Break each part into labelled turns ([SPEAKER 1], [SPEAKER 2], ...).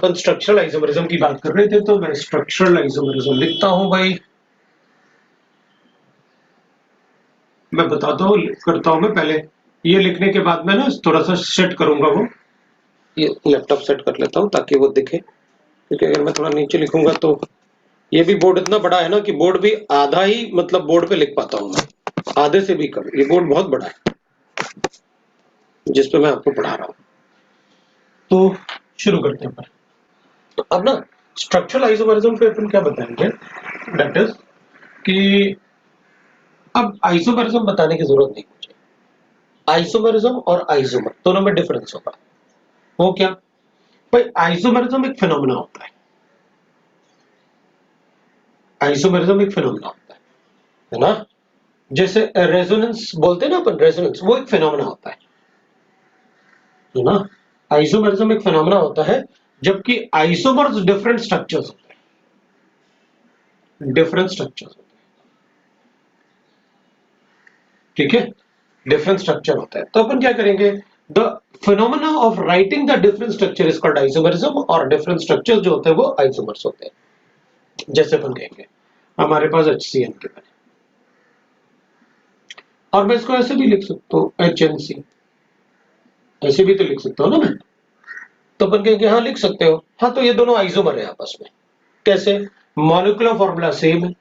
[SPEAKER 1] अपन structural isomerism की बात कर रहे थे, तो मैं स्ट्रक्चरल आइसोमरिज्म लिखता हूं भाई। मैं बताता हूँ, करता हूं मैं पहले ये लिखने के बाद मैं ना थोड़ा सा सेट करूंगा वो, ये लैपटॉप सेट कर लेता हूँ ताकि वो दिखे, क्योंकि अगर मैं थोड़ा नीचे लिखूंगा तो ये भी बोर्ड इतना बड़ा है ना कि बोर्ड भी आधा ही मतलब बोर्ड पे लिख पाता हूँ मैं, आधे से भी कम। ये बोर्ड बहुत बड़ा है जिसपे मैं आपको पढ़ा रहा हूँ। तो शुरू करते हैं। तो अब ना स्ट्रक्चरल आइसोमरिज्म पे अपन क्या बताएंगे, दैट इज कि अब आइसोमरिज्म बताने की जरूरत नहीं मुझे। आइसोमरिज्म और आइसोमर दोनों में डिफरेंस होगा। वो क्या भाई, आइसोमरिज्म एक फिनोमेना होता है। आइसोमरिज्म एक फिनोमेना होता है ना। जैसे रेजोनेंस बोलते हैं ना अपन, रेजोनेंस वो एक फिनोमेना होता है ना। आइसोमरिज्म एक फिनोमेना होता है, जबकि आइसोमर्स डिफरेंट स्ट्रक्चर्स होते हैं, डिफरेंट स्ट्रक्चर्स होते हैं, ठीक है, डिफरेंट स्ट्रक्चर होता है। तो अपन क्या करेंगे, the phenomena of writing the different structure is called isomerism, और डिफरेंट स्ट्रक्चर जो होते हैं वो आइसोमर्स होते हैं। जैसे अपन कहेंगे हमारे पास HCN के बने, और मैं इसको ऐसे भी लिख सकता हूँ HNC, ऐसे भी तो लिख सकता हूँ ना मैं। तो अपन कहेंगे हाँ लिख सकते हो, हाँ तो ये दोनों आइसोमर है आपस में। कैसे, मॉलिक्यूलर फॉर्मूला सेम है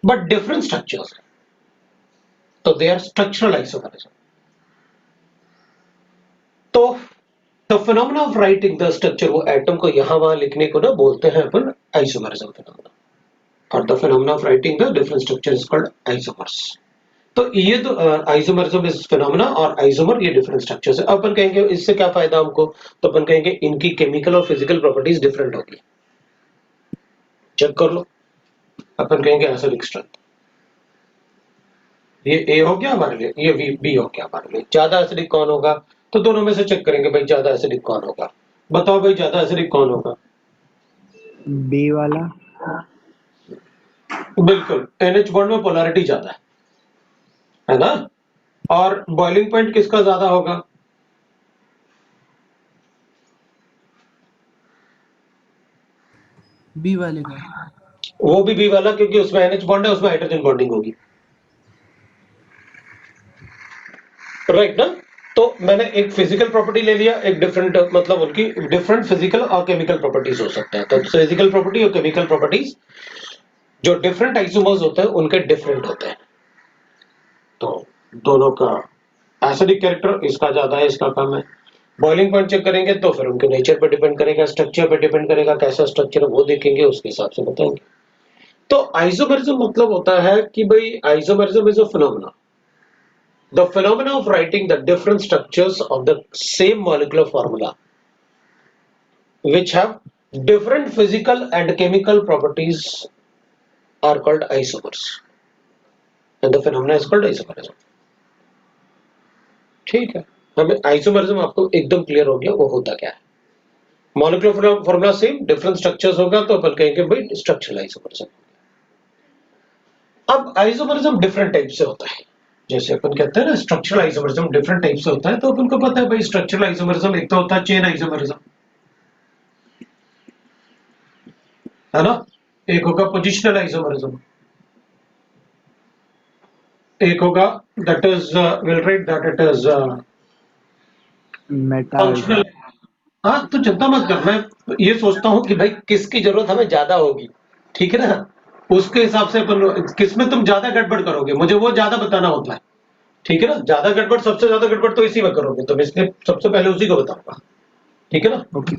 [SPEAKER 1] बट डिफरेंट स्ट्रक्चर्स है, तो दे आर स्ट्रक्चरल आइसोमरिज्म। तो the phenomena of writing the structure, वो एटम को यहां वहां लिखने को ना बोलते हैं अपन आइसोमरिज्म फिनोमेना, और the phenomena of writing the different structure is called isomers. तो ये तो आइसोमरिज्म इज फिनोमेना और आइसोमर ये डिफरेंट स्ट्रक्चर्स है। अपन कहेंगे इससे क्या फायदा हमको, तो अपन कहेंगे इनकी केमिकल और फिजिकल प्रॉपर्टीज डिफरेंट होगी। चेक कर लो, अपन कहेंगे एसिडिक स्ट्रेंथ, ये ए हो गया हमारे लिए, ये बी हो गया हमारे लिए। ज्यादा एसिडिक कौन होगा, तो दोनों में से चेक करेंगे भाई ज्यादा एसिडिक कौन होगा। बताओ भाई ज्यादा एसिडिक कौन होगा।
[SPEAKER 2] बी वाला।
[SPEAKER 1] बिल्कुल, NH बॉन्ड में पोलैरिटी ज्यादा है ना। और बॉइलिंग पॉइंट किसका ज्यादा होगा,
[SPEAKER 3] बी वाले का।
[SPEAKER 1] वो भी बी वाला, क्योंकि उसमें NH बॉन्ड है, उसमें हाइड्रोजन बॉन्डिंग होगी, राइट ना। तो मैंने एक फिजिकल प्रॉपर्टी ले लिया, एक डिफरेंट, मतलब उनकी डिफरेंट फिजिकल और केमिकल प्रॉपर्टीज हो सकते हैं। तो फिजिकल प्रॉपर्टी और केमिकल प्रॉपर्टीज जो डिफरेंट आइसोमर्स होते हैं उनके डिफरेंट होते हैं। तो दोनों का एसिडिक कैरेक्टर इसका ज्यादा है, इसका कम है। बॉइलिंग पॉइंट चेक करेंगे तो फिर उनके नेचर पे डिपेंड करेगा, स्ट्रक्चर पे डिपेंड करेगा, कैसा स्ट्रक्चर है वो देखेंगे, उसके हिसाब से बताएंगे। तो आइसोमरिज्म मतलब होता है कि भाई isomerism is a phenomena, the phenomena of writing the different structures of the same molecular formula which have different physical and chemical properties are called isomers, and the phenomena is called isomerism। ठीक है, हमें isomerism आपको एकदम clear हो गया वो होता क्या है। Molecular formula same, different structures होगा तो अपन कहेंगे भाई स्ट्रक्चरल आइसोमरिज्म। अब आइसोमरिज्म डिफरेंट टाइप से होता है, जैसे अपन कहते हैं ना स्ट्रक्चरल आइसोमरिज्म डिफरेंट टाइप से होता है। तो अपन को पता है भाई स्ट्रक्चरल आइसोमरिज्म एक तो होता है चेन आइसोमरिज्म, है ना, एक होगा पोजिशनल आइसोमरिज्म, एक होगा that is will write that it is
[SPEAKER 2] Meta
[SPEAKER 1] functional. हाँ तो चिंता मत कर, मैं ये सोचता हूँ कि भाई किसकी जरूरत हमें ज्यादा होगी, ठीक है ना, उसके हिसाब से अपन किसमें तुम ज्यादा गड़बड़ करोगे मुझे वो ज्यादा बताना होता है, ठीक है ना। ज्यादा गड़बड़, सबसे ज्यादा गड़बड़ तो इसी में करोगे तुम, इसलिए सबसे पहले उसी को बताऊंगा, ठीक है ना।
[SPEAKER 2] ओके।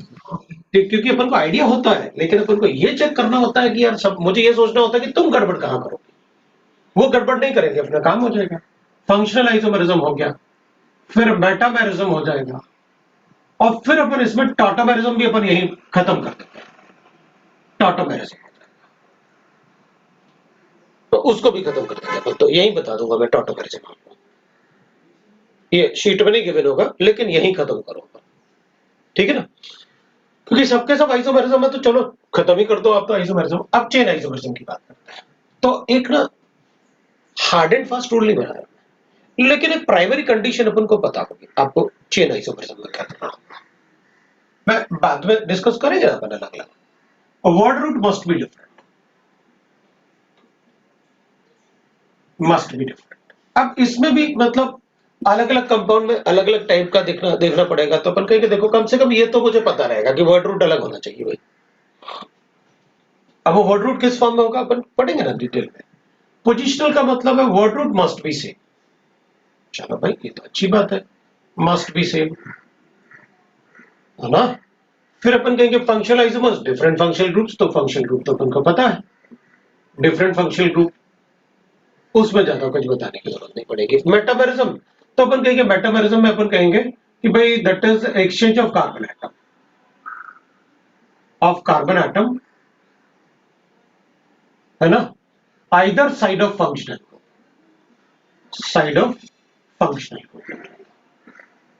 [SPEAKER 1] क्योंकि अपन को आइडिया होता है, लेकिन अपन को ये चेक करना होता है कि यार सब, मुझे ये सोचना होता है कि तुम गड़बड़ कहाँ करोगे, वो गड़बड़ नहीं करेंगे, अपना काम हो जाएगा। फंक्शनल आइसोमरिज्म हो गया, फिर मेटामेरिज्म हो जाएगा, और फिर अपन इसमें टॉटोमेरिज्म भी अपन यही खत्म कर देते हैं, टॉटोमेरिज्म, तो उसको भी खत्म कर देंगे अपन। तो यही बता दूंगा मैं टॉटोमेरिज्म आपको, ये शीट में नहीं गिवन होगा लेकिन यही खत्म करूंगा, ठीक है ना। क्योंकि सबके सब आइसोमेरिज्म है तो चलो खत्म ही कर दो आप तो आइसोमेरिज्म। अब चेन आइसोमेरिज्म की बात करते हैं। तो एक ना हार्ड एंड फास्ट रूल नहीं बनाया, लेकिन एक प्राइमरी कंडीशन अपन को पता होगी, आपको चेन आइसोमेरिज्म में क्या करना होगा। मैं बाद में डिस्कस करेंगे अपन अलग अलग। Word root must be different, must be different. अब इसमें भी मतलब अलग अलग कंपाउंड में अलग अलग टाइप का देखना देखना पड़ेगा। तो अपन कहेंगे देखो कम से कम ये तो मुझे पता रहेगा कि वर्ड रूट अलग होना चाहिए भाई। अब वो वर्ड रूट किस फॉर्म में होगा अपन पढ़ेंगे ना डिटेल में। पोजिशनल का मतलब है word root must be same. चलो भाई ये तो अच्छी बात है, मस्ट बी सेम, है ना। फिर अपन कहेंगे functional isomers different functional groups, तो फंक्शनल ग्रुप तो अपन को पता है, डिफरेंट फंक्शनल ग्रुप, उसमें ज्यादा कुछ बताने की जरूरत नहीं पड़ेगी। मेटामेरिज्म, तो अपन कहेंगे मेटामेरिज्म में अपन कहेंगे कि भाई that is exchange of carbon atom, है ना, either side of functional group.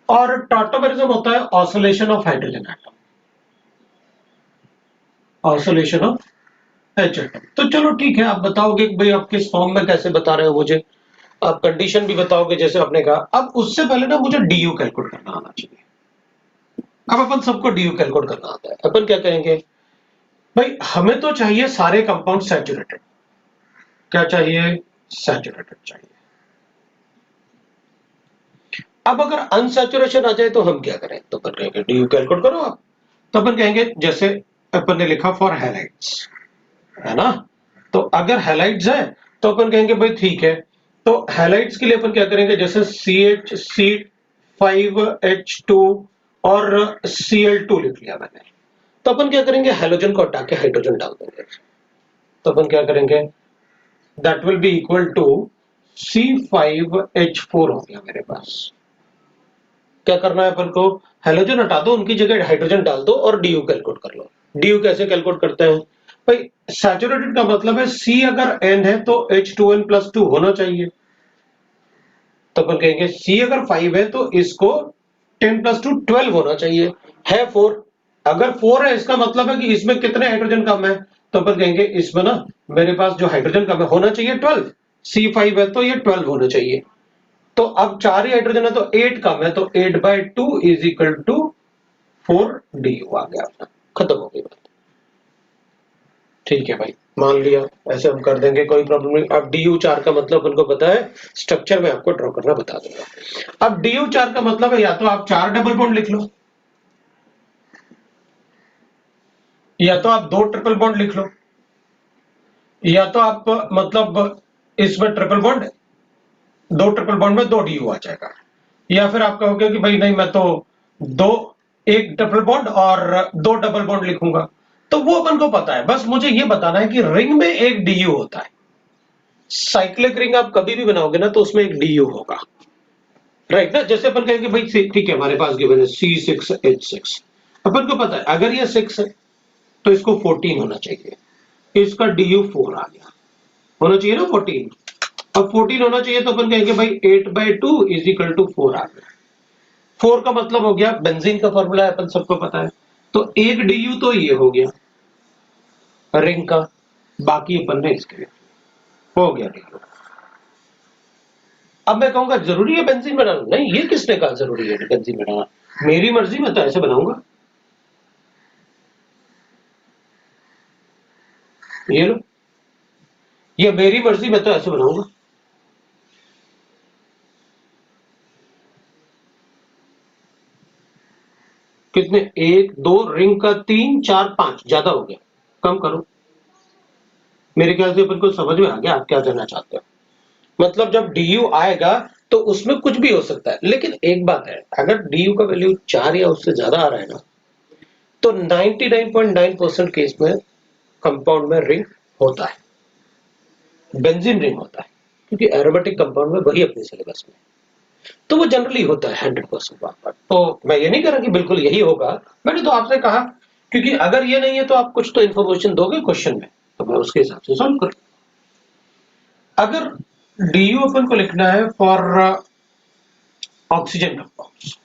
[SPEAKER 1] और टॉटोमेरिज्म होता है oscillation of hydrogen atom, oscillation of H atom. तो चलो ठीक है, आप बताओगे कि भाई आप किस फॉर्म में कैसे बता रहे हो मुझे, आप कंडीशन भी बताओगे जैसे आपने कहा। अब उससे पहले ना मुझे डीयू कैलकुलेट करना आना चाहिए। अब अपन सबको डीयू कैलकुलेट करना आता है। अपन क्या कहेंगे भाई, हमें तो चाहिए सारे कंपाउंड सैचुरेटेड। क्या चाहिए? सैचुरेटेड चाहिए। अब अगर अनसैचुरेशन आ जाए तो हम क्या करें? तो अपन कहेंगे डीयू कैलकुलेट करो आप। तो अपन कहेंगे जैसे अपन ने लिखा फॉर हैलाइड्स, है ना। तो अगर हैलाइड्स है तो अपन कहेंगे भाई ठीक है, तो हैलाइड्स के लिए अपन क्या करेंगे, जैसे CH5H2 और Cl2 लिख लिया मैंने। तो अपन क्या करेंगे, हैलोजन को हटा के हाइड्रोजन डाल देंगे। तो अपन क्या करेंगे, that will be equal to C5H4 हो गया मेरे पास। क्या करना है अपन को, हैलोजन हटा दो, उनकी जगह हाइड्रोजन डाल दो और डीयू कैलकुलेट कर लो। डीयू कैसे कैलकुलेट करते हैं भाई, सैचुरेटेड का मतलब है C अगर N है तो H2N+2 होना चाहिए। तो अपन कहेंगे C अगर 5 है तो इसको 10+2 12 होना चाहिए, है 4। अगर 4 है इसका मतलब है कि इसमें कितने हाइड्रोजन कम है। तो अपन कहेंगे इसमें ना मेरे पास जो हाइड्रोजन कम है होना चाहिए 12, C5 है तो ये 12 होना चाहिए। तो अब 4 ही हाइड्रोजन है तो 8 कम है, तो 8/2 इज इक्वल टू 4 DU आ गया अपना, खत्म हो गई बात। ठीक है भाई, मान लिया, ऐसे हम कर देंगे, कोई प्रॉब्लम नहीं। अब DU4 का मतलब उनको पता है, स्ट्रक्चर में आपको ड्रॉ करना बता दूंगा। अब DU4 का मतलब है या तो आप 4 डबल बॉन्ड लिख लो, या तो आप 2 ट्रिपल बॉन्ड लिख लो, या तो आप मतलब इसमें ट्रिपल बॉन्ड, 2 ट्रिपल बॉन्ड में 2 DU आ जाएगा। या फिर आप कहोगे कि भाई नहीं, मैं तो दो एक ट्रिपल बॉन्ड और 2 डबल बॉन्ड लिखूंगा। तो वो अपन को पता है, बस मुझे ये बताना है कि रिंग में एक DU होता है। साइक्लिक रिंग आप कभी भी बनाओगे ना तो उसमें एक DU होगा, राइट ना। जैसे अपन कहेंगे भाई ठीक है, हमारे पास गिवन है C6H6, अपन को पता है अगर ये 6 है तो इसको 14 होना चाहिए, इसका DU 4 आ गया, होना चाहिए ना 14। अब 14 होना चाहिए तो अपन कहेंगे भाई 8/2 इज इक्वल टू 4 आ गया। 4 का मतलब हो गया बेंजीन का फॉर्मूला है, अपन सबको पता है। तो एक DU तो ये हो गया रिंग का, बाकी अपन ने इसके लिए हो गया DU। अब मैं कहूंगा जरूरी है बेंजीन बनाना? नहीं, ये किसने कहा जरूरी है बेंजीन बनाना? मेरी मर्जी, मैं तो ऐसे बनाऊंगा। ये लो, ये मेरी मर्जी, मैं तो ऐसे बनाऊंगा। कितने, 1 2 रिंग का 3 4 5, ज्यादा हो गया, कम करो। मेरे ख्याल से अपन को समझ में आ गया आप क्या जानना चाहते हो। मतलब जब DU आएगा तो उसमें कुछ भी हो सकता है, लेकिन एक बात है, अगर DU का वैल्यू 4 या उससे ज्यादा आ रहा है ना, तो 99.9% केस में कंपाउंड में रिंग होता है, बेंजीन रिंग होता है, क्योंकि एरोमेटिक कंपाउंड में वही अपने सिलेबस में, तो वो जनरली होता है 100% बार। तो मैं ये नहीं कह रहा कि बिल्कुल यही होगा, मैंने तो आपसे कहा क्योंकि अगर ये नहीं है तो आप कुछ तो इन्फॉर्मेशन दोगे क्वेश्चन में, तो मैं उसके हिसाब से सॉल्व करूं। अगर DU अपन को लिखना है फॉर ऑक्सीजन कंपाउंड्स,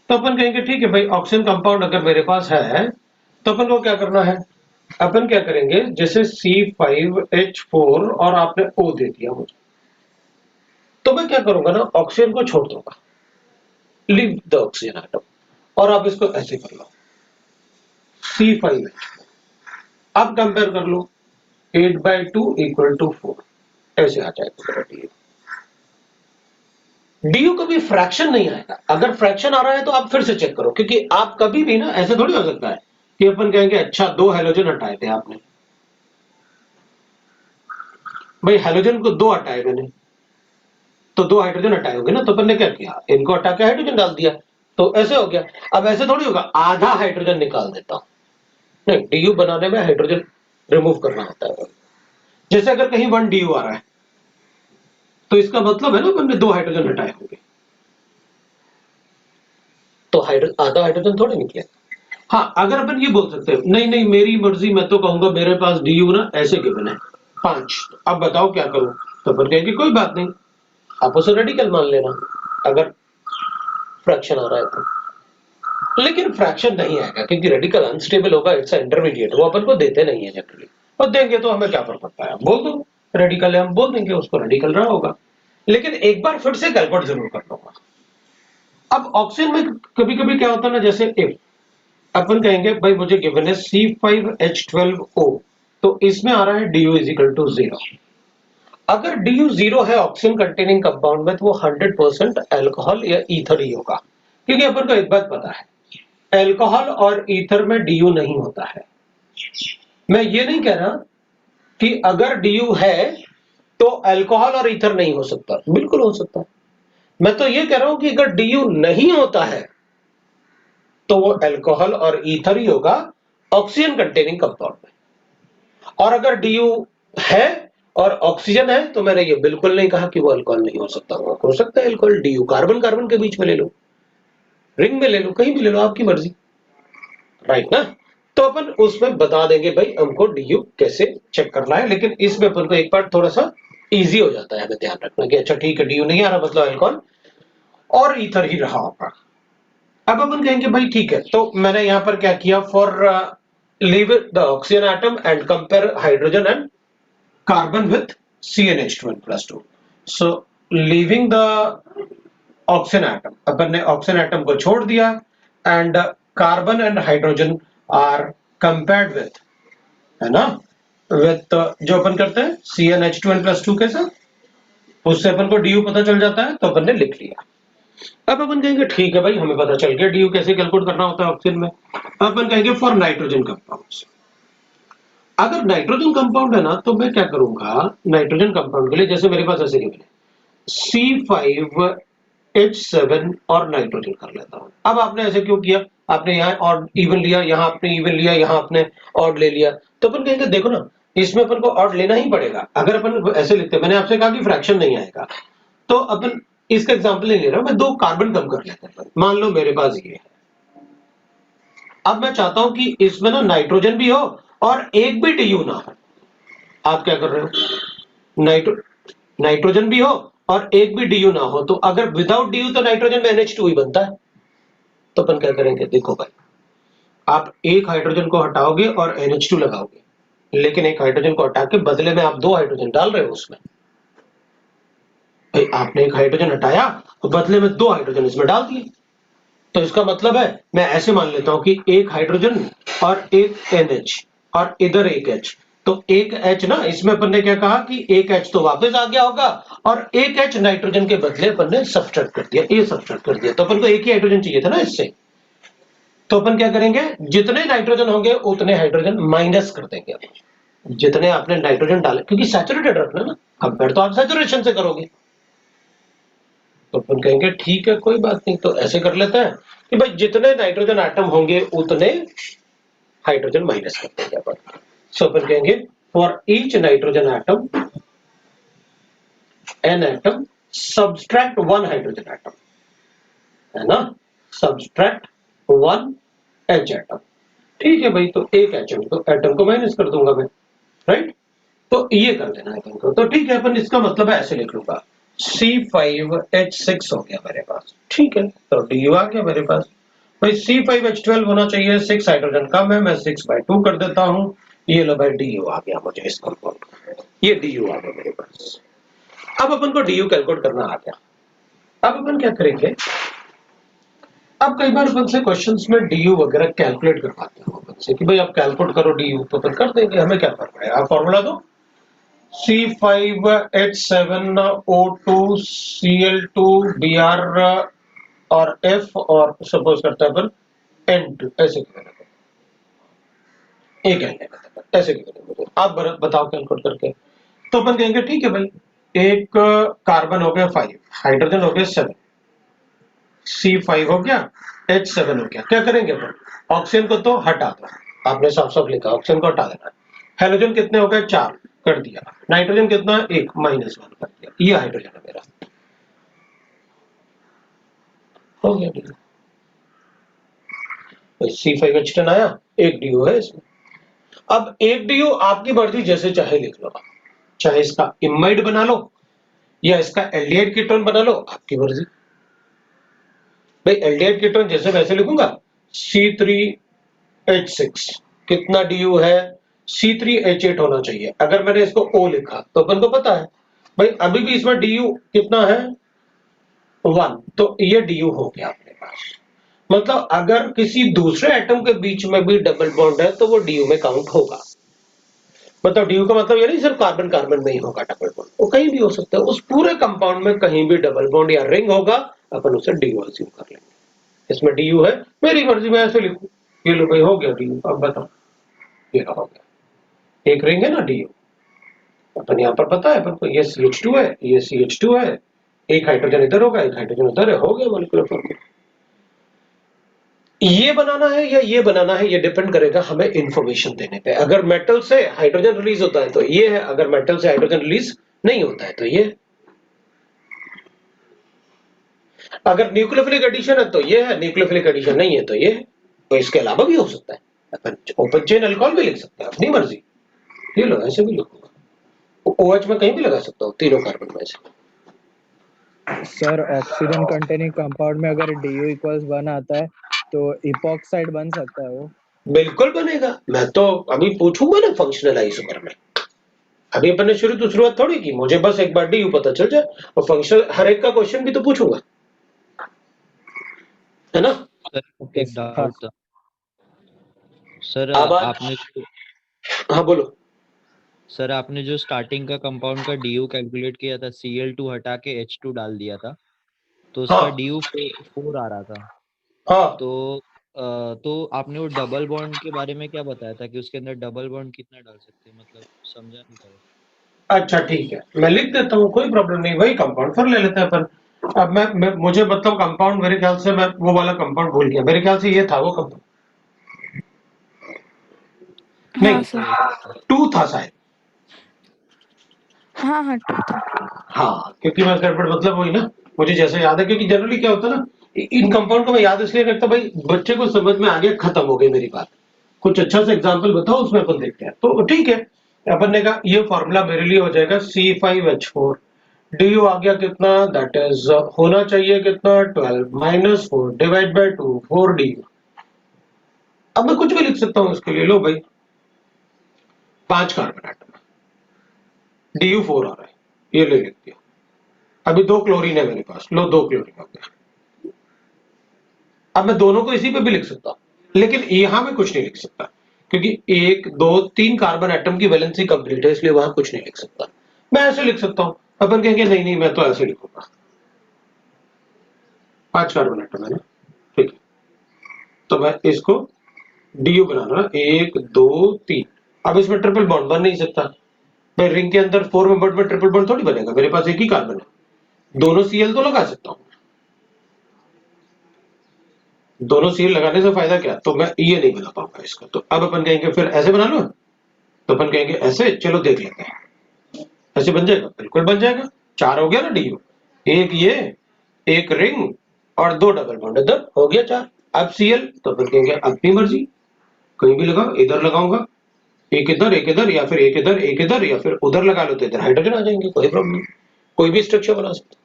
[SPEAKER 1] तो अपन कहेंगे ठीक है भाई, ऑक्सीजन कंपाउंड अगर मेरे पास है तो अपन को क्या करना है, अपन क्या करेंगे, जैसे C5H4 और आपने O दे दिया मुझे, तो मैं क्या करूंगा ना, ऑक्सीजन को छोड़ दूंगा, लीव द ऑक्सीजन एटम, और आप इसको ऐसे कर लो C5H, अब कंपेयर कर लो 8/2 इक्वल टू 4, ऐसे आ जाएगा DU। DU कभी फ्रैक्शन नहीं आएगा, अगर फ्रैक्शन आ रहा है तो आप फिर से चेक करो, क्योंकि आप कभी भी ना ऐसे थोड़ी हो सकता है कि अपन कहेंगे अच्छा 2 हैलोजन हटाए थे आपने, भाई हैलोजन को 2 हटाए मैंने, तो 2 हाइड्रोजन हटाए होंगे ना, तो अपन ने क्या किया, इनको हटा के हाइड्रोजन डाल दिया, तो ऐसे हो गया। अब ऐसे थोड़ी होगा आधा हाइड्रोजन निकाल देता हूं, नहीं, DU बनाने में हाइड्रोजन रिमूव करना होता है। जैसे अगर कहीं 1 DU आ रहा है तो इसका मतलब है ना अपन ने 2 हाइड्रोजन हटाए होंगे, तो आधा हाइड्रोजन थोड़ी निकले। हाँ, अगर अपन ये बोल सकते हैं नहीं नहीं मेरी मर्जी, मैं तो कहूंगा मेरे पास DU ना ऐसे गिवन है 5, अब बताओ क्या करूं, तो अपन कहेंगे कोई बात नहीं, आप उसे रेडिकल मान लेना अगर फ्रैक्शन आ रहा है तो। लेकिन फ्रैक्शन नहीं आएगा क्योंकि रेडिकल अनस्टेबल होगा, इट्स इंटरमीडिएट, वो अपन को देते नहीं है जनरली, और देंगे तो हमें क्या फर्क पड़ता है, बोल दो रेडिकल है, हम बोल देंगे उसको रेडिकल रहा होगा। लेकिन एक बार फिर से कैलकुलेट जरूर कर लूंगा। अब ऑक्सीजन में कभी कभी क्या होता है ना, जैसे इफ अपन कहेंगे भाई मुझे गिवन है C5H12O, तो इसमें आ रहा है DU इज इक्वल टू 0। अगर DU 0 है ऑक्सीजन कंटेनिंग कंपाउंड में, तो वो 100% अल्कोहल या ईथर ही होगा, क्योंकि अपन को एक बात पता है अल्कोहल और ईथर में DU नहीं होता है। मैं ये नहीं कह रहा कि अगर DU है तो अल्कोहल और ईथर नहीं हो सकता, बिल्कुल हो सकता है। मैं तो ये कह रहा हूं कि अगर DU नहीं होता है तो वो अल्कोहल और ईथर ही होगा ऑक्सीजन कंटेनिंग कंपाउंड में, और अगर DU है और ऑक्सीजन है तो मैंने ये बिल्कुल नहीं कहा कि वो अल्कोहल नहीं हो सकता, वो हो सकता है अल्कोहल, DU कार्बन कार्बन के बीच में ले लो, रिंग में ले लो, कहीं भी ले लो, आपकी मर्जी, राइट ना। तो अपन उसमें बता देंगे भाई हमको DU कैसे चेक करना है, लेकिन इसमें अपन को एक बार थोड़ा सा इजी हो जाता है, हमें ध्यान रखना कि अच्छा ठीक है DU नहीं आ रहा मतलब अल्कोहल और ईथर ही रहा होगा। अब अपन कहेंगे भाई ठीक है, तो मैंने यहां पर क्या किया, for leave the oxygen atom and compare hydrogen and carbon with CnH2n+2. So leaving the oxygen atom, अपन ने ऑक्सीजन एटम को छोड़ दिया and carbon and hydrogen are compared with, है ना, विथ जो अपन करते हैं CnH2n+2 के साथ, उससे अपन को DU पता चल जाता है, तो अपन ने लिख लिया। अब अपन कहेंगे ठीक है भाई हमें पता चल गया DU कैसे कैलकुलेट करना होता है ऑक्सीजन में। अपन कहेंगे फॉर नाइट्रोजन कंपाउंड्स, अगर नाइट्रोजन कंपाउंड है ना तो मैं क्या करूंगा, नाइट्रोजन कंपाउंड के लिए जैसे मेरे पास ऐसे गिवन है C5H7 और नाइट्रोजन कर लेता हूं। अब आपने ऐसे क्यों किया, आपने यहाँ ऑड इवन लिया, यहाँ आपने इवन लिया, यहाँ आपने ऑड ले लिया, तो अपन कहेंगे देखो ना इसमें अपन को ऑड लेना ही पड़ेगा। अगर अपन ऐसे लिखते हैं, मैंने आपसे कहा कि फ्रैक्शन नहीं आएगा, तो अपन इसका एग्जाम्पल नहीं ले रहा हूं मैं, 2 कार्बन कम कर लेते हैं, मान लो मेरे पास ये है। अब मैं चाहता हूं कि इसमें ना नाइट्रोजन भी हो और एक भी DU ना हो। आप क्या कर रहे हो, नाइट्रोजन भी हो और एक भी DU ना हो, तो अगर विदाउट DU तो नाइट्रोजन में NH2 ही बनता है। तो अपन क्या करेंगे, देखो भाई आप एक हाइड्रोजन को हटाओगे और NH2 लगाओगे, लेकिन एक हाइड्रोजन को हटा के बदले में आप 2 हाइड्रोजन डाल रहे हो उसमें। भाई आपने एक हाइड्रोजन हटाया तो बदले में 2 हाइड्रोजन इसमें डाल दिए, तो इसका मतलब है मैं ऐसे मान लेता हूं कि एक हाइड्रोजन और एक NH और इधर एक H, तो एक H ना, इसमें अपन ने क्या कहा कि एक H तो वापस आ गया होगा और एक H नाइट्रोजन के बदले अपन ने सब्सट्रैक्ट कर दिया, ये सब्सट्रैक्ट कर दिया, तो अपन को एक ही हाइड्रोजन चाहिए था ना इससे। तो अपन क्या करेंगे, जितने नाइट्रोजन होंगे उतने हाइड्रोजन माइनस कर देंगे, जितने आपने नाइट्रोजन डाले, क्योंकि सैचुरेटेड रखना ना, कंपेयर तो आप सैचुरेशन से करोगे। तो अपन कहेंगे ठीक है कोई बात नहीं, तो ऐसे कर लेते हैं कि भाई जितने नाइट्रोजन एटम होंगे उतने हाइड्रोजन माइनस कर देंगे अपन। सो अपन कहेंगे for each nitrogen atom an atom subtract 1 hydrogen atom, है ना, सब्सट्रैक्ट 1 H एटम। ठीक है भाई, तो एक एटम को माइनस कर दूंगा मैं, राइट। तो ये कर देना है तुमको, तो ठीक है अपन इसका मतलब है ऐसे लिख लूंगा C5H6 हो गया मेरे पास, ठीक है, तो DU आ गया मेरे पास। भाई C5H12 होना चाहिए, 6 हाइड्रोजन कम है, मैं 6/2 कर देता हूं, ये लो भाई DU आ गया मुझे इस कंपाउंड का, ये DU आ गया मेरे पास। अब अपन को DU कैलकुलेट करना आ गया। अब अपन क्या करेंगे, अब कई बार अपन से क्वेश्चंस में डी वगैरह कैलकुलेट करवाते हैं अपन से कि भाई आप कैलकुलेट करो डी, तो अपन कर देंगे, हमें क्या फर्क पड़ेगा। आप फॉर्मूला दो C5H7O2Cl2Br और F और सपोज करते हैं अपन N2, ऐसे क्यों करेंगे, एक ऐसे क्यों करेंगे, आप बताओ कैलकुलेट करके। तो अपन कहेंगे ठीक है भाई, एक कार्बन हो गया 5, हाइड्रोजन हो गया 7, C5 हो गया, H7 हो गया। क्या करेंगे अपन, ऑक्सीजन को तो हटा दो, आपने साफ साफ लिखा ऑक्सीजन को हटा देना। हेलोजन कितने हो गए, 4 कर दिया। नाइट्रोजन कितना, 1 -1 कर दिया। ये हाइड्रोजन है मेरा, हो गया डी। C5H10 आया, एक डी है इसमें। अब एक डी आपकी मर्जी जैसे चाहे लिख लो, चाहे इसका इमाइड बना लो या इसका एल्डिहाइड कीटोन बना लो, आपकी मर्जी। भाई एल्डिहाइड कीटोन जैसे वैसे लिखूंगा, C3H6 कितना डीयू है, C3H8 होना चाहिए। अगर मैंने इसको O लिखा तो अपन को पता है भाई अभी भी इसमें डीयू कितना है, 1, तो ये डीयू हो गया अपने पास। मतलब अगर किसी दूसरे एटम के बीच में भी डबल बॉन्ड है तो वो डीयू में काउंट होगा। मतलब डीयू का मतलब ये नहीं सिर्फ कार्बन कार्बन में ही होगा डबल बॉन्ड, वो कहीं भी हो सकता है, उस पूरे कंपाउंड में कहीं भी डबल बॉन्ड या रिंग होगा, अपन उसे डीयू अज्यूम कर लेंगे। इसमें डीयू है, मेरी मर्जी में ऐसे लिखूं, ये लो भाई हो गया डीयू। अब बताओ, ये हो गया, एक रिंग है ना डीयू। अपन यहाँ पर पता है अपन को ये CH2 है, ये CH2 है, एक हाइड्रोजन इधर होगा, एक हाइड्रोजन उधर है, हो गया मॉलिक्यूलर फॉर्मूला। ये बनाना है या ये बनाना है, ये डिपेंड करेगा हमें इंफॉर्मेशन देने पे। अगर मेटल से हाइड्रोजन रिलीज होता है तो ये है, अगर मेटल से हाइड्रोजन रिलीज नहीं होता है तो ये है। अगर न्यूक्लियोफिलिक एडिशन है तो ये है, न्यूक्लियोफिलिक एडिशन नहीं है तो ये है। तो इसके अलावा भी हो सकता है, अपन ओपन चेन अल्कोहल भी लिख सकते हैं अपनी मर्जी, ये लो ऐसे भी लिखूंगा, OH में कहीं भी लगा सकता हूँ तीनों कार्बन में से।
[SPEAKER 2] सर ऑक्सीजन कंटेनिंग कंपाउंड में अगर DU इक्वल्स 1 आता है तो इपॉक्साइड बन सकता है वो।
[SPEAKER 1] बिल्कुल बनेगा, मैं तो अभी पूछूंगा ना फंक्शनल आइसोमर में। अभी अपन ने शुरुआत थोड़ी की, मुझे बस एक बार डीयू पता चल जाए और फंक्शनल हर एक का क्वेश्चन भी तो पूछूंगा, है ना।
[SPEAKER 3] सर
[SPEAKER 2] ओके
[SPEAKER 3] एक
[SPEAKER 2] हाँ।
[SPEAKER 3] डाउट था सर।
[SPEAKER 1] अब हाँ बोलो।
[SPEAKER 3] सर आपने जो स्टार्टिंग का कंपाउंड का डीयू कैलकुलेट किया था, Cl2 हटा के H2 डाल दिया था, तो उसका
[SPEAKER 1] हाँ
[SPEAKER 3] डीयू 4 आ रहा था।
[SPEAKER 1] हाँ,
[SPEAKER 3] तो तो आपने वो डबल बॉन्ड के बारे में क्या बताया था कि उसके अंदर डबल बॉन्ड कितना डाल सकते हैं, मतलब समझा नहीं था वो।
[SPEAKER 1] अच्छा ठीक है, मैं लिख देता हूँ, कोई प्रॉब्लम नहीं, वही कंपाउंड फिर ले लेते हैं अपन। अब मुझे मतलब कंपाउंड, मेरे ख्याल से मैं वो वाला कंपाउंड भूल गया, मेरे ख्याल से ये था वो कंपाउंड,
[SPEAKER 4] हाँ
[SPEAKER 1] नहीं
[SPEAKER 4] सर।
[SPEAKER 1] 2 था शायद।
[SPEAKER 4] हाँ हाँ 2 था।
[SPEAKER 1] हाँ क्योंकि मैं गड़बड़ मतलब वही ना, मुझे जैसे याद है, क्योंकि जनरली क्या होता है ना, इन कंपाउंड को मैं याद इसलिए रखता भाई बच्चे को समझ में आ गया, खत्म हो गई मेरी बात। कुछ अच्छा सा एग्जाम्पल बताओ, उसमें अपन देखते हैं। तो ठीक है, अपन ने कहा ये फॉर्मूला मेरे लिए हो जाएगा C5H4, डीयू आ गया कितना, दैट इज होना चाहिए कितना, 12 -4 डिवाइड बाय 2, 4 डीयू। अब मैं कुछ भी लिख सकता हूँ इसके लिए, लो भाई 5 कार्बन एटम, डीयू 4 आ रहा है, ये ले लिख दिया। अभी 2 क्लोरीन है मेरे पास, लो 2 क्लोरीन हो गया। अब मैं दोनों को इसी पे भी लिख सकता हूं, लेकिन यहां मैं कुछ नहीं लिख सकता, क्योंकि 1 2 3 कार्बन एटम की वैलेंसी कंप्लीट है, इसलिए वहां कुछ नहीं लिख सकता। मैं ऐसे लिख सकता हूं, अपन कहेंगे नहीं नहीं मैं तो ऐसे लिखूंगा, 5 कार्बन एटम है ना, ठीक है। तो मैं इसको डीयू बना रहा, 1 2 3। अब इसमें ट्रिपल बॉन्ड बन नहीं सकता, मैं रिंग के अंदर 4 मेंबर में ट्रिपल बॉन्ड थोड़ी बनेगा, मेरे पास एक ही कार्बन है। दोनों Cl तो लगा सकता हूं, दोनों Cl लगाने से फायदा क्या, तो मैं ये नहीं बना पाऊंगा इसका। तो अब अपन कहेंगे फिर ऐसे बना लो, तो अपन कहेंगे ऐसे, चलो देख लेते हैं, ऐसे बन जाएगा, बिल्कुल बन जाएगा। 4 हो गया ना डीयू, एक ये, एक रिंग और 2 डबल बॉन्ड इधर, हो गया 4। अब Cl, तो अपन कहेंगे अपनी मर्जी, कहीं भी लगाओ, इधर लगाऊंगा, एक इधर एक इधर, या फिर एक इधर एक इधर, या फिर उधर लगा लो तो इधर हाइड्रोजन आ जाएंगे, कोई प्रॉब्लम नहीं, कोई भी स्ट्रक्चर बना सकते।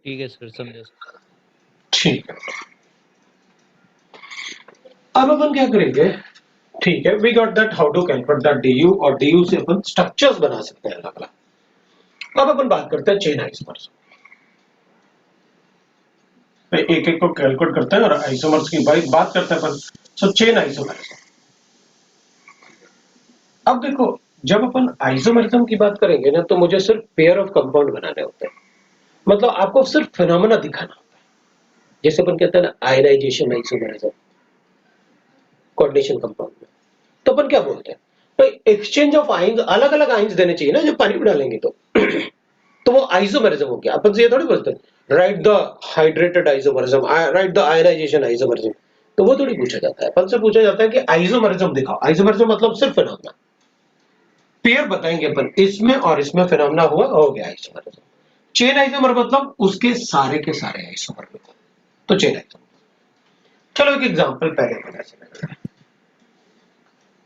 [SPEAKER 3] ठीक है सर, समझा सर।
[SPEAKER 1] ठीक है, अब अपन क्या करेंगे, ठीक है, we got that how to calculate that DU, और डीयू से अपन स्ट्रक्चर्स बना सकते हैं अलग अलग। अब अपन बात करते हैं चेन आइसोमर्स। एक एक को कैलकुलेट करते हैं और आइसोमर्स की बात करते हैं अपन। सो चेन आइसोमरिज्म। अब देखो, जब अपन आइसोमरिज्म की बात करेंगे ना, तो मुझे सिर्फ पेयर ऑफ कंपाउंड बनाने होते हैं। मतलब आपको सिर्फ फिनोमेना दिखाना होता है। जैसे अपन कहते हैं ना आयनाइजेशन आइसोमरिज्म, कोऑर्डिनेशन कंपाउंड में, तो अपन क्या बोलते हैं भाई, एक्सचेंज ऑफ आयंस, अलग अलग आयंस देने चाहिए ना जब पानी में डालेंगे तो वो आइसोमरिज्म हो गया। अपन से ये थोड़ी बोलते हैं write the hydrated isomerism, write the ionization isomerism, तो वो थोड़ी पूछा जाता है। अपन से पूछा जाता है कि आइसोमरिज्म दिखाओ। आइसोमरिज्म मतलब सिर्फ फिनोमेना, पेयर बताएंगे अपन, इसमें और इसमें फिनोमेना हुआ, हो गया आइसोमरिज्म। चेन आइसोमर मतलब उसके सारे के सारे आइसोमर में, तो चेन आइसोमर। चलो एक एग्जांपल पहले अपन ऐसे लेते हैं।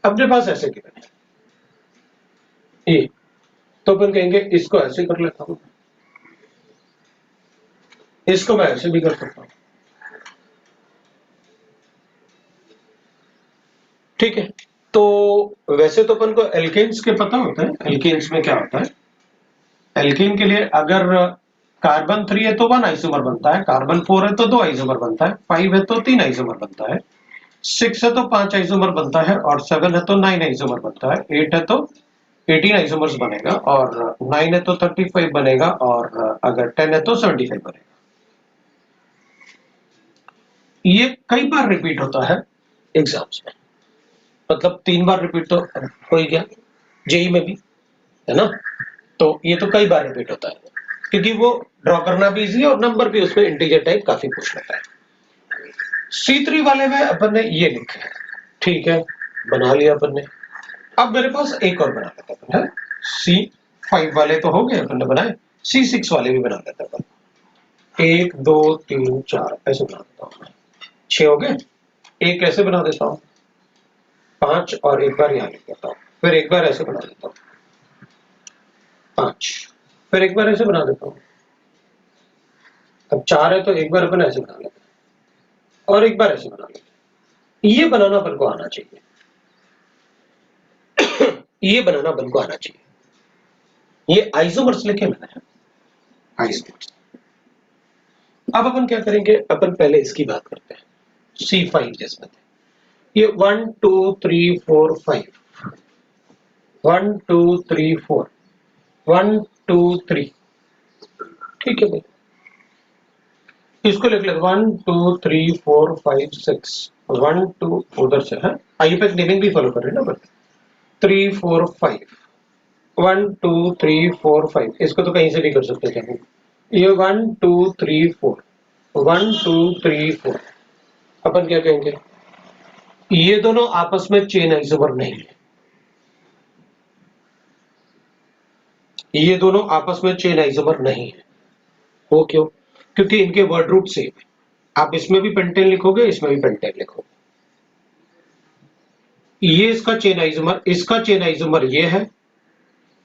[SPEAKER 1] अपने पास ऐसे गिवन है ये, तो अपन कहेंगे इसको ऐसे कर लेता हूं, इसको मैं ऐसे भी कर सकता हूं, ठीक है। तो वैसे तो अपन को एल्केन्स के पता होता है, एल्केन्स में क्या होता है। एल्केन के लिए अगर कार्बन 3 है तो 1 आइसोमर बनता है, कार्बन 4 है तो 2 आइसोमर बनता है, 5 है तो 3 आइसोमर बनता है, 6 है तो 5 आइसोमर बनता है, और 7 है तो 9 आइसोमर बनता है, 8 है तो 18 आइसोमर्स बनेगा, और 9 है तो 35 बनेगा, और अगर 10 है तो 75 बनेगा। ये कई बार रिपीट होता है एग्जाम्स में, मतलब 3 बार रिपीट तो हो ही गया, जेई में भी है ना। तो ये तो कई बार रिपीट होता है, क्योंकि वो ड्रॉ करना भी इजी है और नंबर भी उसमें इंटीजर टाइप काफी पूछ लेता है। C3 वाले में अपन ने ये लिखा है, ठीक है, बना लिया अपन ने। अब मेरे पास एक और बना लेते अपन है, C5 वाले तो हो गए अपन ने बनाए, C6 वाले भी बना लेते अपन। 1 2 3 4 ऐसे बना देता हूँ, 6 हो गए। एक ऐसे बना देता हूँ, 5, और एक बार यहाँ लिख देता हूँ, फिर एक बार ऐसे बना देता हूँ 5, फिर एक बार ऐसे बना देता हूँ। अब 4 है तो एक बार अपन ऐसे बना लेते हैं और एक बार ऐसे बना लेते हैं। ये बनाना अपन को आना चाहिए ये बनाना अपन को आना चाहिए। ये आइसोमर्स लिखे मैंने है, आइसोमर्स। अब अपन क्या करेंगे, अपन पहले इसकी बात करते हैं, C5 जिसमें थे ये 1 2 3 4 5, 1 2 3 4, 1 2 3, ठीक है भाई। इसको लिख ले 1 2 3 4 5 6, 1 2 उधर से है, आईयूपैक नेमिंग भी फॉलो कर रहे हैं ना, 3 4 5, 1 2 3 4 5, इसको तो कहीं से भी कर सकते हैं। ये 1 2 3 4, 1 2 3 4, अपन क्या कहेंगे, ये दोनों आपस में चेन आइसोमर नहीं है। ये दोनों आपस में चेन आइसोमर नहीं है। वो क्यों? क्योंकि इनके वर्ड रूट सेम है। आप इसमें भी पेंटेन लिखोगे, इसमें भी पेंटेन लिखोगे। ये इसका चेन आइसोमर, इसका चेन आइसोमर ये है,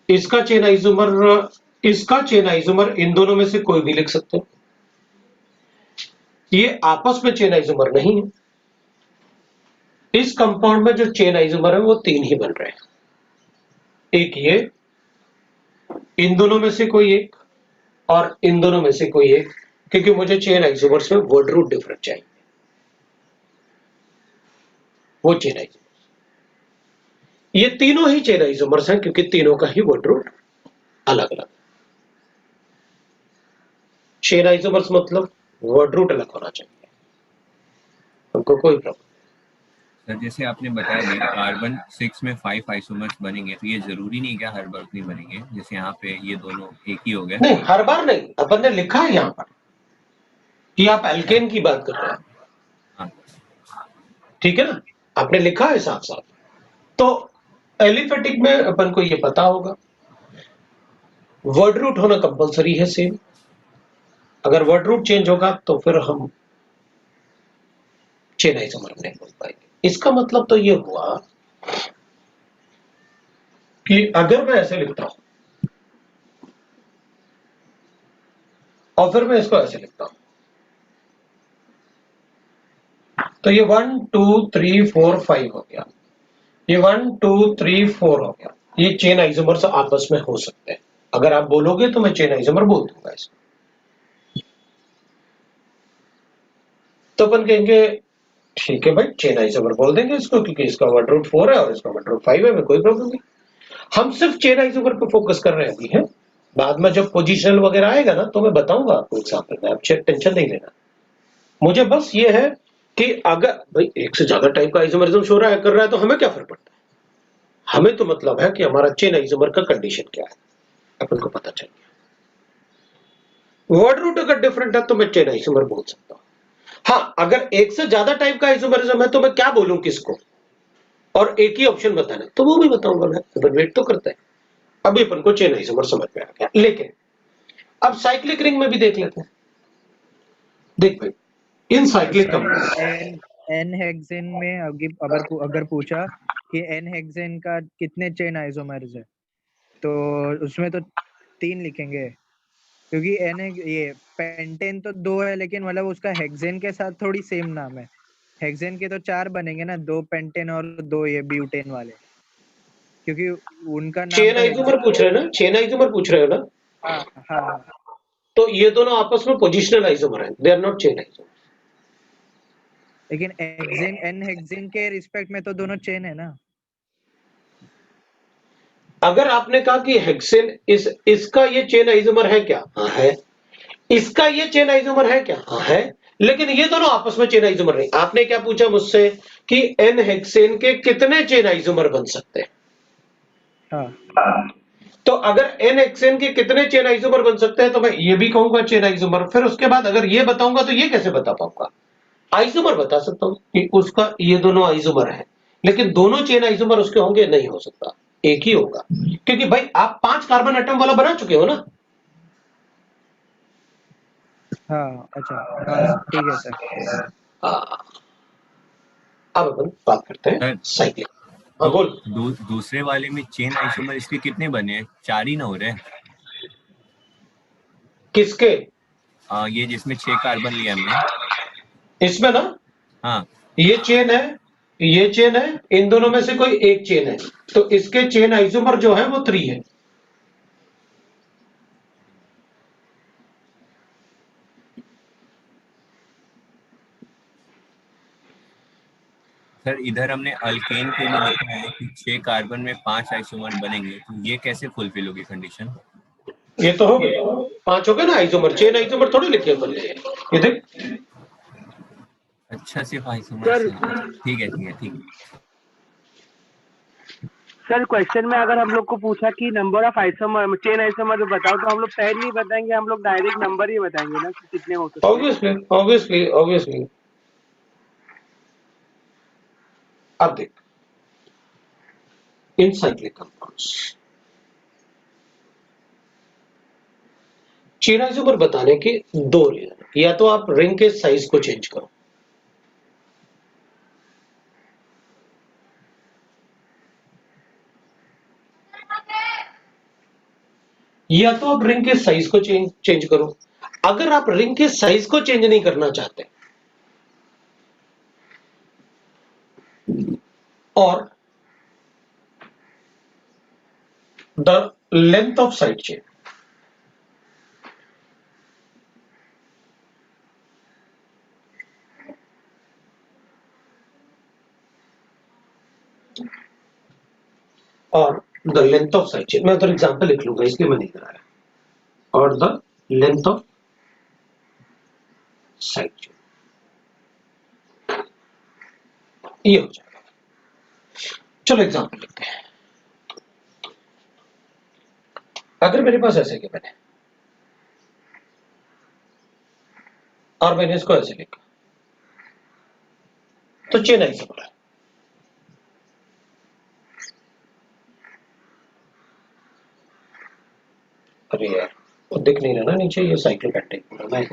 [SPEAKER 1] इसका चेन आइसोमर, इसका चेन आइसोमर, इन दोनों में से कोई भी लिख सकते हो। ये आपस में चेन आइसोमर नहीं है। इस कंपाउंड में जो चेन आइसोमर है वो 3 ही बन रहे हैं, एक ये, इन दोनों में से कोई एक, और इन दोनों में से कोई एक, क्योंकि मुझे चेन आइसोमर्स में वर्ड रूट डिफरेंट चाहिए, वो चेन आइसोमर। ये तीनों ही चेन आइसोमर्स हैं क्योंकि तीनों का ही वर्ड रूट अलग अलग। चेन आइसोमर्स मतलब वर्ड रूट अलग होना चाहिए, हमको कोई प्रॉब्लम।
[SPEAKER 4] सर जैसे आपने बताया कि कार्बन 6 में 5 आइसोमर्स बनेंगे, तो ये जरूरी नहीं क्या हर बार नहीं बनेंगे, जैसे यहाँ पे ये दोनों एक ही हो गए?
[SPEAKER 1] नहीं, हर बार नहीं, अपन ने लिखा है यहाँ पर कि आप एल्केन की बात कर रहे हैं,
[SPEAKER 4] हाँ
[SPEAKER 1] ठीक है ना, आपने लिखा है साथ साथ। तो एलिफेटिक में अपन को ये पता होगा, वर्ड रूट होना कंपलसरी है सेम। अगर वर्ड रूट चेंज होगा तो फिर हम चेन आइसोमर नहीं बोल पाएंगे। इसका मतलब तो ये हुआ कि अगर मैं ऐसे लिखता हूं और फिर मैं इसको ऐसे लिखता हूं, तो ये 1 2 3 4 5 हो गया, ये 1 2 3 4 हो गया। ये चेन आइसोमर्स आपस में हो सकते हैं। अगर आप बोलोगे तो मैं चेन आइसोमर बोल दूंगा इसको। तो अपन कहेंगे ठीक है भाई, चेन आइसोमर बोल देंगे इसको, क्योंकि इसका वर्ड रूट 4 है और इसका वर्ड रूट 5 है, में कोई प्रॉब्लम नहीं। हम सिर्फ चेन आइसोमर पे फोकस कर रहे हैं अभी, है। बाद में जब पोजिशनल वगैरह आएगा ना तो मैं बताऊंगा आपको एग्जाम्पल में, आप टेंशन नहीं लेना। मुझे बस ये है कि अगर भाई एक से ज्यादा टाइप का आइसोमरिज्म शो रहा है कर रहा है तो हमें क्या फर्क पड़ता है, हमें तो मतलब है कि हमारा चेन आइसोमर का कंडीशन क्या है, अपन को पता चल गया। वर्ड रूट अगर डिफरेंट है तो मैं चेन आइसोमर बोल सकता हूं। हाँ, अगर एक से ज्यादा टाइप का आइसोमरिज्म है तो मैं क्या बोलूं किसको, और एक ही ऑप्शन बताना तो वो भी बताऊंगा मैं, अपन वेट तो करता है। अभी अपन को चेन आइसोमर समझ में आ गया, लेकिन अब साइक्लिक रिंग में भी देख लेते हैं। देख भाई, इन cyclic compound
[SPEAKER 2] n n hexane में अगर पूछा कि एन हेक्सेन का कितने चेन आइसोमर्स है, तो उसमें तो 3 लिखेंगे, क्योंकि एन ये पेंटेन तो 2 है, लेकिन मतलब उसका हेक्सेन के साथ थोड़ी सेम नाम है। हेक्सेन के तो 4 बनेंगे ना, 2 पेंटेन और 2 ये ब्यूटेन वाले, क्योंकि उनका नाम
[SPEAKER 1] चेन
[SPEAKER 2] तो
[SPEAKER 1] आइसोमर
[SPEAKER 2] हेक्सेन।
[SPEAKER 1] पूछ रहे हो ना, चेन आइसोमर पूछ रहे हो ना,
[SPEAKER 2] हाँ हाँ हाँ।
[SPEAKER 1] तो ये दोनों आपस में पोजिशनल आइसोमर है, they are not chain isomer.
[SPEAKER 2] लेकिन हेक्सेन एन हेक्सेन के रिस्पेक्ट में तो दोनों चेन है ना।
[SPEAKER 1] अगर आपने कहा कि हेक्सेन इसका ये चेन आइसोमर है क्या, हाँ है। इसका ये चेन आइसोमर है क्या, हाँ है। लेकिन ये दोनों आपस में चेन आइसोमर नहीं। आपने क्या पूछा मुझसे कि एन हेक्सेन के कितने चेन आइसोमर बन सकते हैं।
[SPEAKER 2] हाँ
[SPEAKER 1] तो अगर एन हेक्सेन के कितने चेन आइसोमर बन सकते हैं तो मैं ये भी कहूंगा चेन आइसोमर, फिर उसके बाद अगर ये बताऊंगा तो ये कैसे बता पाऊंगा। आइसोमर बता सकता हूं कि उसका ये दोनों आइसोमर है, लेकिन दोनों चेन आइसोमर उसके होंगे नहीं, हो सकता एक ही होगा, क्योंकि भाई आप 5 कार्बन एटम वाला बना चुके हो ना।
[SPEAKER 2] हाँ अच्छा हाँ ठीक है सर।
[SPEAKER 1] हाँ, अब अपन बात करते हैं
[SPEAKER 4] सर
[SPEAKER 1] साइक्लिक। हाँ
[SPEAKER 4] तो
[SPEAKER 1] बोल।
[SPEAKER 4] दूसरे वाले में चेन आइसोमर इसके कितने बने हैं? 4 ही ना हो रहे?
[SPEAKER 1] किसके?
[SPEAKER 4] ये जिसमें 6 कार्बन लिया हमने।
[SPEAKER 1] इसमें ना,
[SPEAKER 4] हाँ
[SPEAKER 1] ये चेन है, ये चेन है, इन दोनों में से कोई एक चेन है, तो इसके चेन आइसोमर जो है वो 3 है।
[SPEAKER 4] सर, इधर हमने अल्केन के लिए लिखा है कि 6 कार्बन में 5 आइसोमर बनेंगे, तो ये कैसे फुलफिल होगी कंडीशन?
[SPEAKER 1] ये तो हो गए 5 हो गए ना आइसोमर, चेन आइसोमर थोड़ी लिखे अपन ने, ये देख।
[SPEAKER 4] अच्छा, सिर्फ आइसोमर से। ठीक है ठीक है ठीक है।
[SPEAKER 5] सर क्वेश्चन में अगर हम लोग को पूछा कि number of isomer chain isomer बताओ, तो हम लोग पेन नहीं बताएंगे, हम लोग डायरेक्ट नंबर ही बताएंगे ना कि कितने हो सकते हैं।
[SPEAKER 1] Obviously obviously obviously. अब देख, इन साइक्लिक कंपाउंड्स चेन आइसोमर बताने के 2 रीजन, या तो आप रिंग के साइज को चेंज करो, या तो आप रिंग के साइज को चेंज करो। अगर आप रिंग के साइज को चेंज नहीं करना चाहते और the length of side chain, और the length of side chain, मैं उधर एग्जांपल लिख लूंगा इसलिए मैं नहीं कराया, और the length of side chain, ये हो जाएगा। चलो एग्जांपल लिखते हैं। अगर मेरे पास ऐसे गिवन है और मैंने इसको ऐसे लिखा तो चेन आइसोमर है। अरे यार, वो दिख नहीं रहा ना नीचे, ये साइक्लोपेंटेन पूरा मैं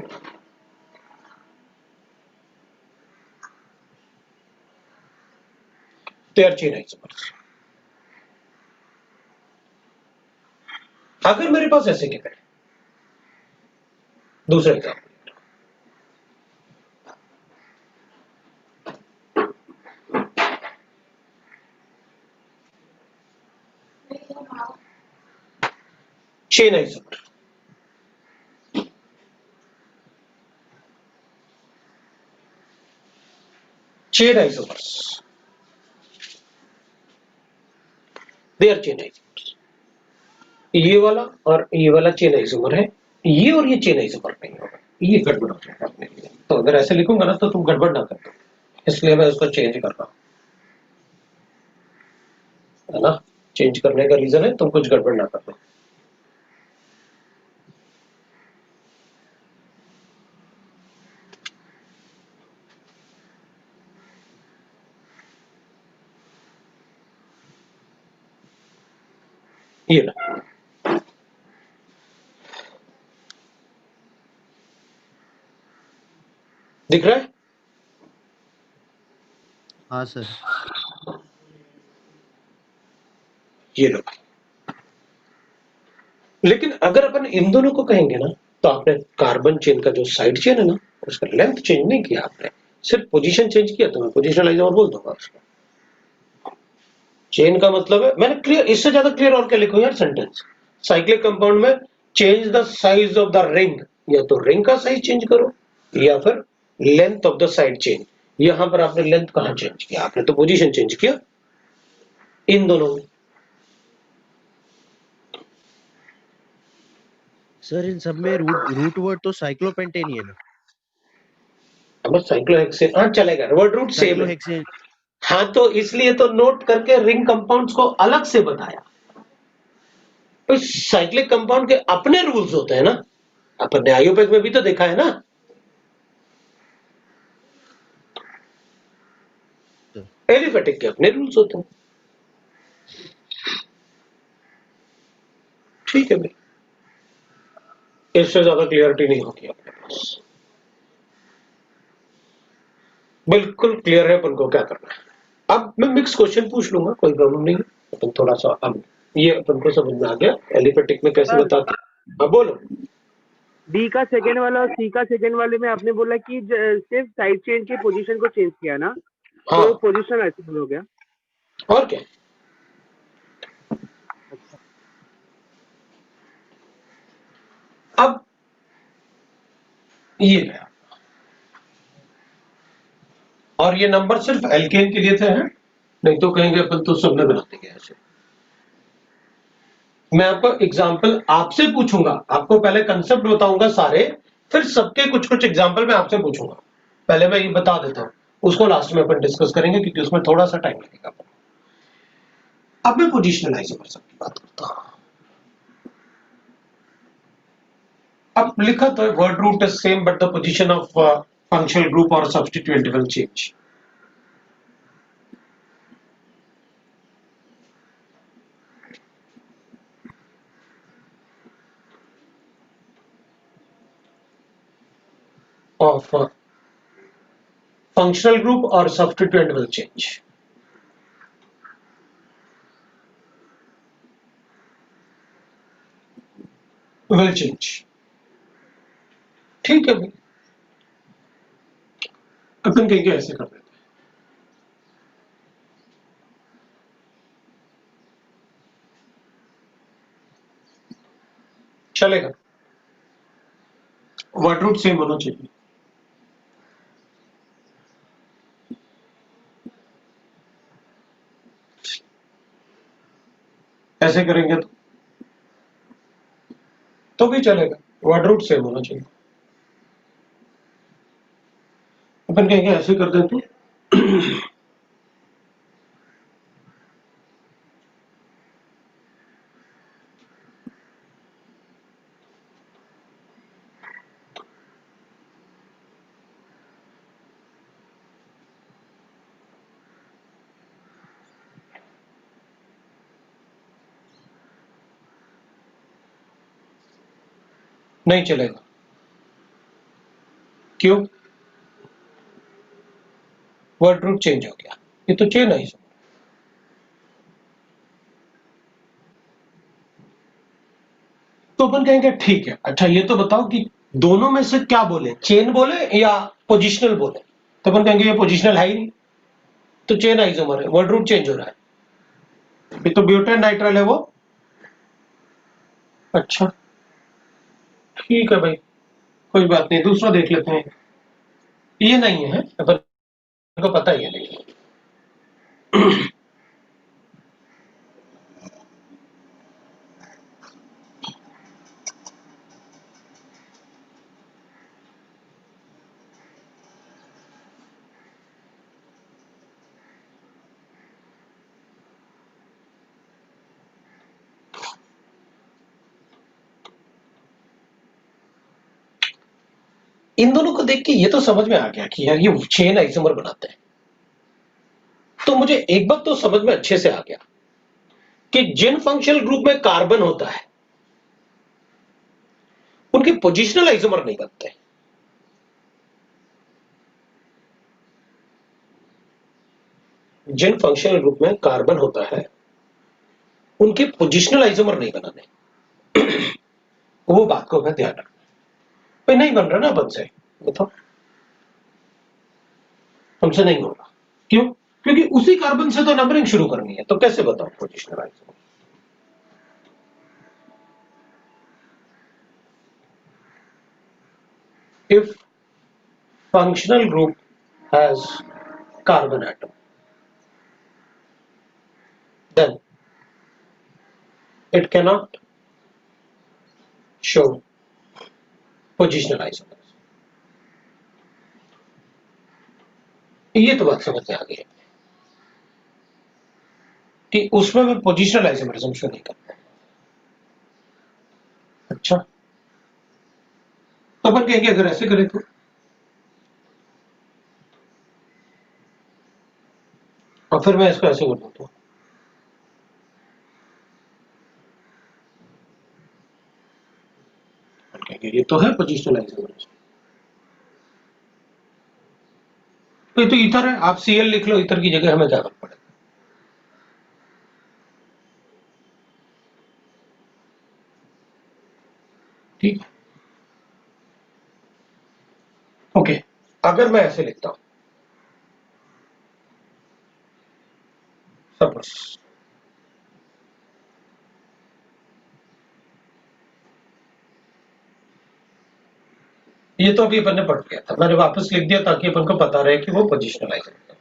[SPEAKER 1] दे आर चेन आइसोमर्स। अगर मेरे पास ऐसे गिवन है, दूसरा example, chain isomer, chain isomers, they are chain isomers. ये वाला और ये वाला चेन आइसोमर है, ये और ये चेन आइसोमर नहीं होगा, ये गड़बड़ हो जाएगा अपने लिए। तो अगर ऐसे लिखूंगा ना तो तुम गड़बड़ ना कर दो, इसलिए मैं उसको चेंज कर रहा हूं, है ना। चेंज करने का रीजन है तुम कुछ गड़बड़ ना कर दो। ये ना, दिख रहा है?
[SPEAKER 3] हाँ सर।
[SPEAKER 1] ये लो। लेकिन अगर अपन इन दोनों को कहेंगे ना, तो आपने कार्बन चेन का जो साइड चेन है ना, उसका लेंथ चेंज नहीं किया आपने, सिर्फ पोजीशन चेंज किया, तो मैं पोजिशनल आइसोमर बोल दूंगा उसको। चेन का मतलब है, मैंने क्लियर, इससे ज्यादा क्लियर और क्या लिखूं यार सेंटेंस। साइक्लिक कंपाउंड में change the size of the ring, या तो रिंग का साइज चेंज करो या फिर length of the side chain. यहां पर आपने लेंथ कहां चेंज किया, आपने तो पोजीशन चेंज किया इन दोनों में।
[SPEAKER 6] सर इन सब में रूट वर्ड तो साइक्लोपेंटेन ही है ना?
[SPEAKER 1] अब साइक्लोहेक्सेन, हाँ चलेगा, वर्ड रूट सेम है।
[SPEAKER 6] साइक्लोहेक्सेन।
[SPEAKER 1] हाँ तो इसलिए तो नोट करके रिंग कंपाउंड्स को अलग से बताया। तो साइक्लिक कंपाउंड के अपने रूल्स होते हैं ना, अपन ने आईयूपैक में भी तो देखा है ना। एलिफेटिक के अपने रूल्स होते हैं। ठीक है भाई, इससे ज्यादा क्लियरिटी नहीं होगी अपने पास। बिल्कुल क्लियर है अपन को क्या करना है। अब मैं मिक्स क्वेश्चन पूछ लूंगा, कोई प्रॉब्लम नहीं है। अपन थोड़ा सा, अब ये अपन को समझ में आ गया एलिफेटिक में कैसे बताते हैं। अब बोलो।
[SPEAKER 5] डी का सेकेंड वाला और सी का सेकेंड वाले में आपने बोला कि सिर्फ साइड चेन की पोजीशन को चेंज किया ना,
[SPEAKER 1] हाँ,
[SPEAKER 5] तो पोजीशन ऐसे हो गया।
[SPEAKER 1] और क्या। अब ये है, और ये नंबर सिर्फ एल्केन के लिए थे हैं, नहीं तो कहेंगे अपन तो सबने बना देंगे ऐसे। मैं आपको एग्जाम्पल आपसे पूछूंगा, आपको पहले कंसेप्ट बताऊंगा सारे, फिर सबके कुछ कुछ एग्जाम्पल मैं आपसे पूछूंगा। पहले मैं ये बता देता हूं, उसको लास्ट में अपन डिस्कस करेंगे क्योंकि उसमें थोड़ा सा टाइम लगेगा। अब मैं पोजिशनल आइसोमर्स की बात करता हूं। अब लिखा तो word root is same but the position of functional group और substituent will change. of functional group or substituent will change. Will change. ठीक है भाई, अपन कहेंगे ऐसे कर देते हैं। चलेगा, वर्ड रूट सेम होना चाहिए। ऐसे करेंगे तो भी चलेगा, वर्ड रूट सेम होना चाहिए। अपन कहेंगे ऐसे कर दें तो नहीं चलेगा। क्यों? वर्ड रूट चेंज हो गया, ये तो चेन है। तो अपन कहेंगे ठीक है, अच्छा ये तो बताओ कि दोनों में से क्या बोले, चेन बोले या पोजिशनल बोले। तो अपन कहेंगे ये पोजिशनल है ही नहीं, तो चेन आइसोमर है, वर्ड रूट चेंज हो रहा है। ये तो ब्यूटेन नाइट्राइल है वो। अच्छा ठीक है भाई, कोई बात नहीं, दूसरा देख लेते हैं। ये नहीं है अपन को पता ही है नहीं। इन दोनों को देख के ये तो समझ में आ गया कि यार ये चेन आइसोमर बनाते हैं। तो मुझे एक बात तो समझ में अच्छे से आ गया कि जिन फंक्शनल ग्रुप में कार्बन होता है उनके पोजिशनल आइसोमर नहीं बनते। जिन फंक्शनल ग्रुप में कार्बन होता है उनके पोजिशनल आइसोमर नहीं बनाने। वो बात को मैं ध्यान रखना भाई, नहीं बन रहा ना अपन से, बताओ हमसे नहीं होगा। क्यों? क्योंकि उसी कार्बन से तो नंबरिंग शुरू करनी है, तो कैसे बताओ positional isomer. if functional group has carbon atom, then it cannot show positional isomers. ये तो बात समझ में आ गई है कि उसमें मैं पोजिशनल आइसोमरिज्म शो नहीं करता। अच्छा, तो अपन कहेंगे अगर ऐसे करें तो और फिर मैं इसको ऐसे कर दूं तो ये तो है पोजिशनल आइसोमरिज्म। तो ये तो ईथर है, आप Cl लिख लो, ईथर की जगह हमें क्या फर्क पड़ेगा। ठीक है, ओके। अगर मैं ऐसे लिखता हूं सपोज, ये तो अभी अपन ने पढ़ लिया था, मैंने वापस लिख दिया ताकि अपन को पता रहे कि वो पोजिशनल आइसोमर है।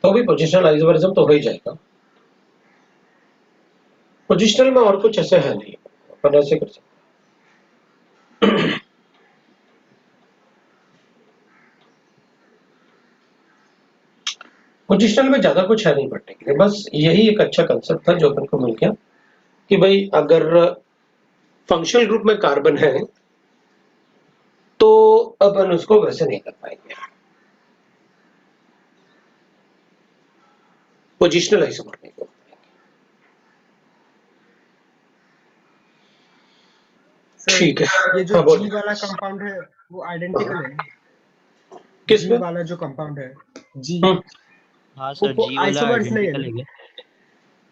[SPEAKER 1] तो भी पोजिशनल आइसोमरिज्म तो हो ही जाएगा। पोजिशनल में और कुछ ऐसे है नहीं, अपन ऐसे कर सकते। पोजिशनल में ज्यादा कुछ है नहीं पढ़ने के लिए, बस यही एक अच्छा कंसेप्ट था जो अपन को मिल गया कि भाई अगर फंक्शनल ग्रुप में कार्बन है तो अपन उसको वैसे नहीं कर पाएंगे, पोजिशनल आइसोमर नहीं कर पाएंगे। ठीक है,
[SPEAKER 7] ये जो
[SPEAKER 1] हाँ बोलो।
[SPEAKER 7] जी वाला कंपाउंड है वो आइडेंटिकल है।
[SPEAKER 1] किस
[SPEAKER 7] जी
[SPEAKER 1] में?
[SPEAKER 7] वाला जो कंपाउंड है जी,
[SPEAKER 3] हाँ सर,
[SPEAKER 7] वो
[SPEAKER 3] जी वाला
[SPEAKER 7] आइसोमर्स नहीं है
[SPEAKER 3] आइडेंटिकल
[SPEAKER 7] ना?
[SPEAKER 3] है क्या?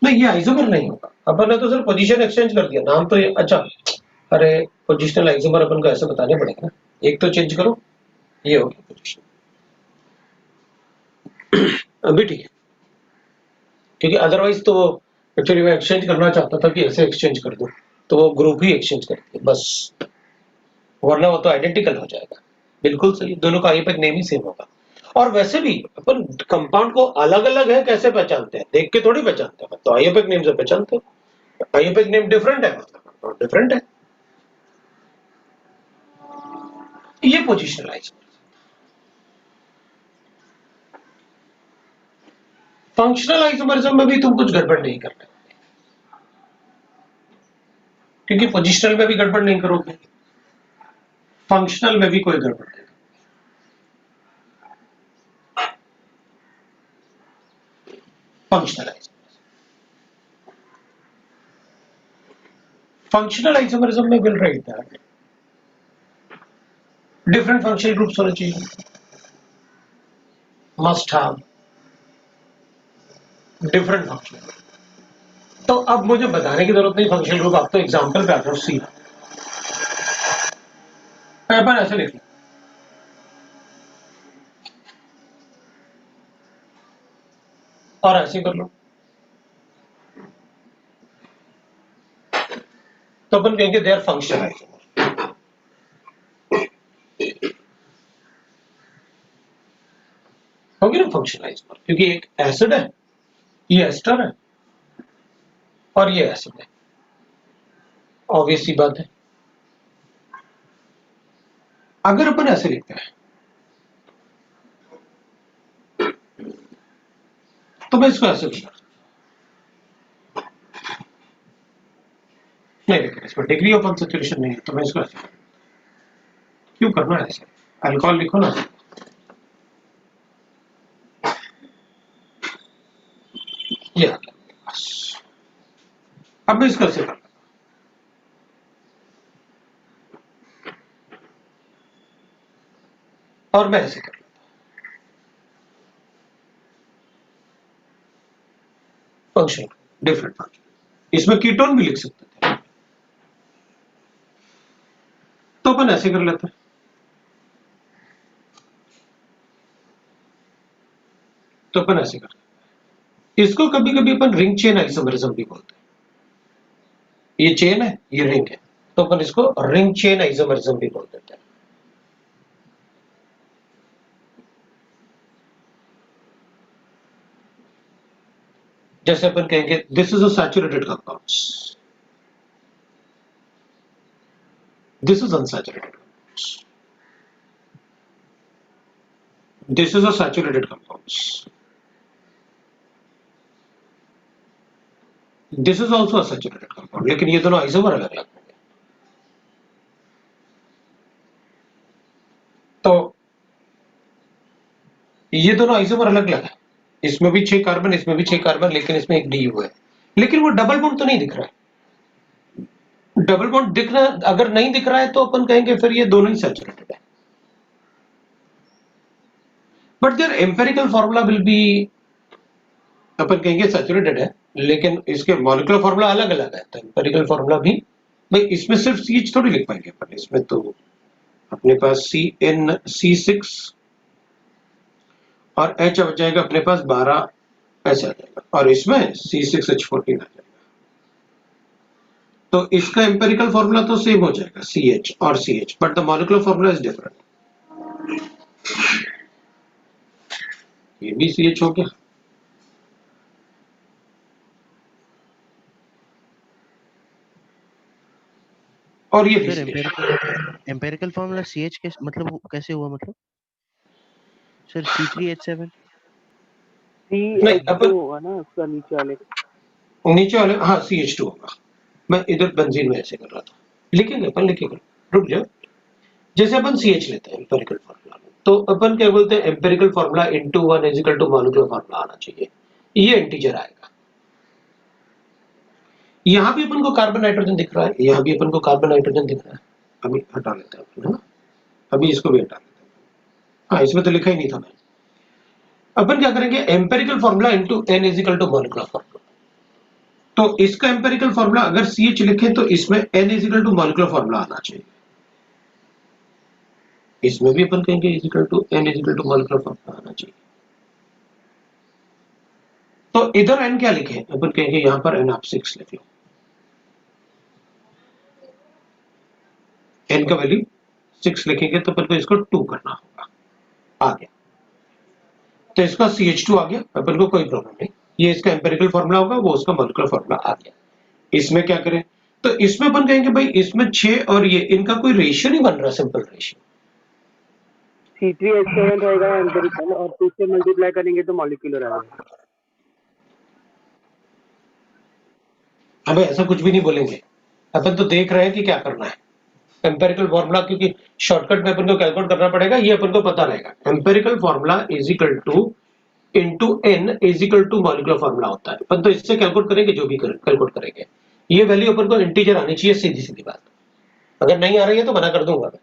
[SPEAKER 1] नहीं, ये आइसोमर नहीं होगा। अपन ने तो सिर्फ पोजीशन एक्सचेंज कर दिया, नाम तो ये। अच्छा, अरे पोजिशनल आइसोमर अपन को ऐसे बताने पड़ेगा ना, एक तो चेंज करो, ये हो गया पोजीशन। अभी ठीक है, क्योंकि अदरवाइज तो एक्चुअली मैं एक्सचेंज करना चाहता था कि ऐसे एक्सचेंज कर दूं, तो वो ग्रुप ही एक्सचेंज कर दिया बस, वरना वो तो आइडेंटिकल हो जाएगा। बिल्कुल सही, दोनों का आईयूपैक नेम ही सेम होगा। और वैसे भी अपन कंपाउंड को अलग अलग है कैसे पहचानते हैं? देख के थोड़ी पहचानते हैं, तो आईयूपैक नेम से पहचानते हैं। आईयूपैक नेम डिफरेंट है मतलब कंपाउंड डिफरेंट है। ये पोजिशनल आइसोमर। फंक्शनल आइसोमरिज्म में भी तुम कुछ गड़बड़ नहीं करना, क्योंकि पोजिशनल में भी गड़बड़ नहीं करोगे, फंक्शनल में भी कोई गड़बड़ नहीं। फंक्शनल आइसोमरिज्म में will write that different functional groups होने चाहिए, must have different functional group. तो अब मुझे बताने की जरूरत नहीं फंक्शन ग्रुप, आप तो एग्जाम्पल पे आते हो सीधा अपन ऐसे लिख लें। और ऐसे कर लो तो अपन कहेंगे देयर फंक्शन आइसोमर। होगी ना फंक्शन आइसोमर, क्योंकि एक एसिड है, ये एस्टर है और ये एसिड है, ऑब्वियस सी बात है। अगर अपन ऐसे लिखते हैं तो मैं इसको ऐसे लिखूंगा, नहीं लेकिन इसमें डिग्री ऑफ अनसैचुरेशन नहीं है तो मैं इसको ऐसे क्यों करना है ऐसे, अल्कोहल लिखो ना, ये आ गया बस। अब मैं इसको ऐसे कर, और मैं ऐसे कर फंक्शन डिफरेंट फंक्शन, इसमें कीटोन भी लिख सकते थे तो अपन ऐसे कर लेते हैं। तो अपन ऐसे करते हैं, इसको कभी कभी अपन रिंग चेन आइसोमेरिज्म भी बोलते हैं। ये चेन है, ये रिंग है, तो अपन इसको रिंग चेन आइसोमेरिज्म भी बोल देते हैं। जैसे अपन कहेंगे this is a saturated compounds, this is unsaturated compounds, this is a saturated compounds, this is also a saturated compound, लेकिन ये दोनों आइसोमर अलग अलग होंगे। तो ये दोनों आइसोमर अलग अलग है, इसमें भी 6 कार्बन, इसमें भी 6 कार्बन, लेकिन इसमें एक DU है, लेकिन वो डबल बॉन्ड तो नहीं दिख रहा है। डबल बॉन्ड दिखना अगर नहीं दिख रहा है तो अपन कहेंगे फिर ये दोनों ही सैचुरेटेड है, but their empirical formula will be, अपन कहेंगे सैचुरेटेड है, लेकिन इसके मॉलिक्यूलर फॉर्मूला अलग अलग है, तो एम्पिरिकल फॉर्मूला भी भाई इसमें सिर्फ CH थोड़ी लिख पाएंगे अपन, इसमें तो अपने पास CnC6 और H आ जाएगा अपने पास 12 ऐसे आ जाएगा, और इसमें C6H14 आ जाएगा। तो इसका एम्पिरिकल फॉर्मूला तो सेम हो जाएगा CH और CH, but the molecular formula is different. ये भी CH हो गया, और ये भी
[SPEAKER 6] sir
[SPEAKER 1] CH।
[SPEAKER 6] Empirical formula CH के मतलब वो कैसे हुआ, मतलब सर C3H7
[SPEAKER 1] नहीं अपन
[SPEAKER 5] होगा ना उसका नीचे वाले।
[SPEAKER 1] नीचे वाले, हाँ CH2 होगा। मैं इधर बेंजीन में ऐसे कर रहा था, लिखेंगे अपन, लिखेंगे, रुक जाओ। जैसे अपन CH लेते हैं एम्पिरिकल फॉर्मूला, तो अपन क्या बोलते हैं, empirical formula into 1 is equal to molecular formula आना चाहिए, ये इंटीजर आएगा। यहां भी अपन को कार्बन नाइट्रोजन दिख रहा है, यहां भी अपन को कार्बन नाइट्रोजन दिख रहा है, अभी हटा लेते हैं अपन, है ना, अभी इसको भी हटा लेते हैं। हाँ, इसमें तो लिखा ही नहीं था मैंने। अपन क्या करेंगे, empirical formula into n is equal to molecular formula, तो इसका एम्पिरिकल फॉर्मूला अगर CH लिखें तो इसमें n is equal to molecular formula आना चाहिए, इसमें भी अपन कहेंगे is equal to n is equal to molecular formula आना चाहिए। तो इधर n क्या लिखे, अपन कहेंगे यहां पर n आप 6 लिख लो, n का वैल्यू 6 लिखेंगे तो अपन को इसको 2 करना होगा, आ गया। तो इसका CH2 आ गया, अपन को कोई प्रॉब्लम नहीं, ये इसका एम्पिरिकल फॉर्मूला होगा, वो उसका मॉलिक्यूलर फॉर्मूला आ गया। इसमें क्या करें, तो इसमें अपन कहेंगे भाई इसमें 6 और ये इनका कोई रेशियो नहीं बन रहा, सिंपल रेशियो।
[SPEAKER 5] C3H7 रहेगा एम्पिरिकल, और 2 से मल्टीप्लाई करेंगे तो मॉलिक्यूलर आ जाएगा।
[SPEAKER 1] हमें ऐसा कुछ भी नहीं बोलेंगे, अपन तो देख रहे हैं कि क्या करना है। एम्पिरिकल फॉर्मूला क्योंकि शॉर्टकट में अपन को कैलकुलेट करना पड़ेगा, ये अपन को पता रहेगा। Empirical formula is equal to into n is equal to molecular formula होता है, अपन तो इससे कैलकुलेट करेंगे, जो भी कैलकुलेट करेंगे ये वैल्यू अपन को इंटीजर आनी चाहिए, सीधी सीधी बात। अगर नहीं आ रही है तो मना कर दूंगा मैं।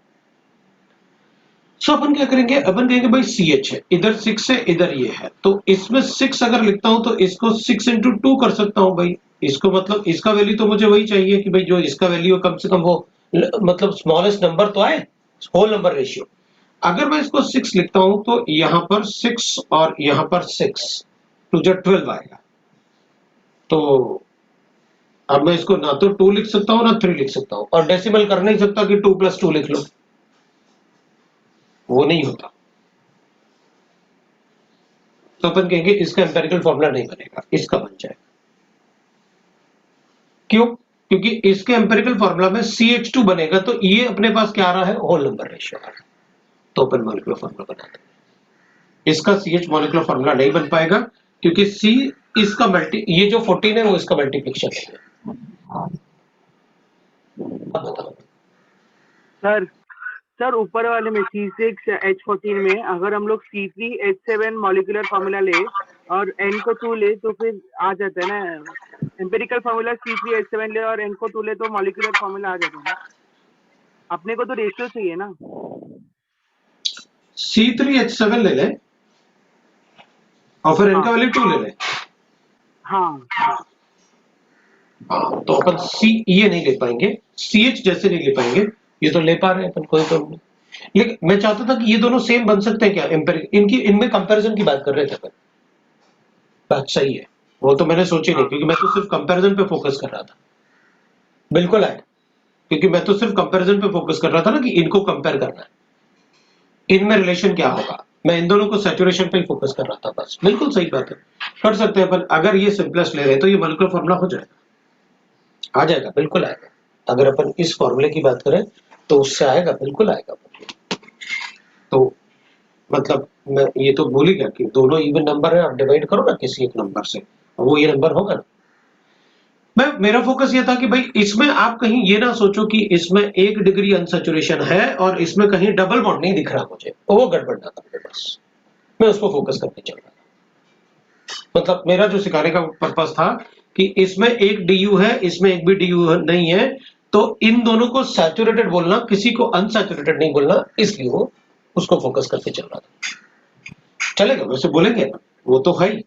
[SPEAKER 1] सो अपन क्या करेंगे, अपन कहेंगे भाई CH है, इधर 6 है, इधर ये है, तो इसमें 6 अगर लिखता हूं तो इसको 6 into 2 कर सकता हूं भाई, इसको मतलब इसका वैल्यू तो मुझे वही चाहिए कि भाई जो इसका वैल्यू कम से कम वो मतलब स्मॉलेस्ट नंबर तो आए, होल नंबर रेशियो। अगर मैं इसको 6 लिखता हूं तो यहां पर 6 और यहां पर 6 टू जो 12 आएगा। तो अब मैं इसको ना तो 2 लिख सकता हूं ना 3 लिख सकता हूं, और डेसिमल कर नहीं सकता कि 2 + 2 लिख लो, वो नहीं होता। तो अपन कहेंगे इसका एम्पिरिकल फॉर्मूला नहीं बनेगा, इसका बन जाएगा। क्यों? क्योंकि इसके एम्पिरिकल फॉर्मूला में CH2 बनेगा, तो ये अपने पास क्या आ रहा है, होल नंबर रेशियो आ रहा है। तो अपन मॉलिक्यूलर फॉर्मूला बनाते हैं। इसका CH मॉलिक्यूलर फॉर्मूला नहीं बन पाएगा क्योंकि C इसका ये जो 14 है वो इसका मल्टीप्लिकेशन है। अब बताओ।
[SPEAKER 5] सर ऊपर वाले में C6H14 में अगर हम लोग C3H7 मॉलिक्यूलर फॉर्मूला ले और N को 2 ले तो फिर आ जाता है ना, एम्पिरिकल फॉर्मूला C3H7 ले और N को 2 ले तो मॉलिक्यूलर फॉर्मूला आ जाता है ना। अपने को तो रेशियो चाहिए ना।
[SPEAKER 1] C3H7 ले लें और फिर N का वैल्यू 2 ले लें।
[SPEAKER 5] हाँ
[SPEAKER 1] तो अपन C ये नहीं ले पाएंगे, CH जैसे नहीं ले पाएंगे, ये तो ले पा रहे हैं अपन, कोई प्रॉब्लम नहीं। लेकिन मैं चाहता था कि ये दोनों सेम बन सकते हैं क्या, इनमें कंपैरिजन की बात कर रहे थे अपन। बात सही है, वो तो मैंने सोची नहीं, क्योंकि मैं तो सिर्फ कंपैरिजन पे फोकस कर रहा था। बिल्कुल आए, क्योंकि मैं तो सिर्फ कंपैरिजन पे फोकस कर रहा था ना कि इनको कंपेयर करना है, इनमें रिलेशन क्या होगा। मैं इन दोनों को सैचुरेशन पे ही फोकस कर रहा था बस। बिल्कुल सही बात है, कर सकते हैं अपन। अगर ये सिंपलेस्ट ले रहे तो ये मॉलिक्यूलर फॉर्मूला हो जाएगा, आ जाएगा, बिल्कुल आएगा। अगर अपन इस फॉर्मूले की बात करें तो उससे आएगा, बिल्कुल आएगा। तो मतलब मैं ये तो भूल ही गया कि दोनों इवन नंबर है, आप डिवाइड करो ना किसी एक नंबर से, वो ये नंबर होगा ना। मेरा फोकस ये था कि भाई इसमें आप कहीं ये ना सोचो कि इसमें 1 डिग्री अनसैचुरेशन है और इसमें कहीं डबल बॉन्ड नहीं दिख रहा मुझे, वो गड़बड़ ना कर, बस मैं उसको फोकस करके चल रहा था। मतलब मेरा जो सिखाने का पर्पस था कि इसमें एक DU है, इसमें एक भी DU नहीं है, तो इन दोनों को सैचुरेटेड बोलना, किसी को अनसैचुरेटेड नहीं बोलना, इसलिए वो उसको फोकस करके चल रहा था। चलेगा, वैसे बोलेंगे ना, वो तो है ही,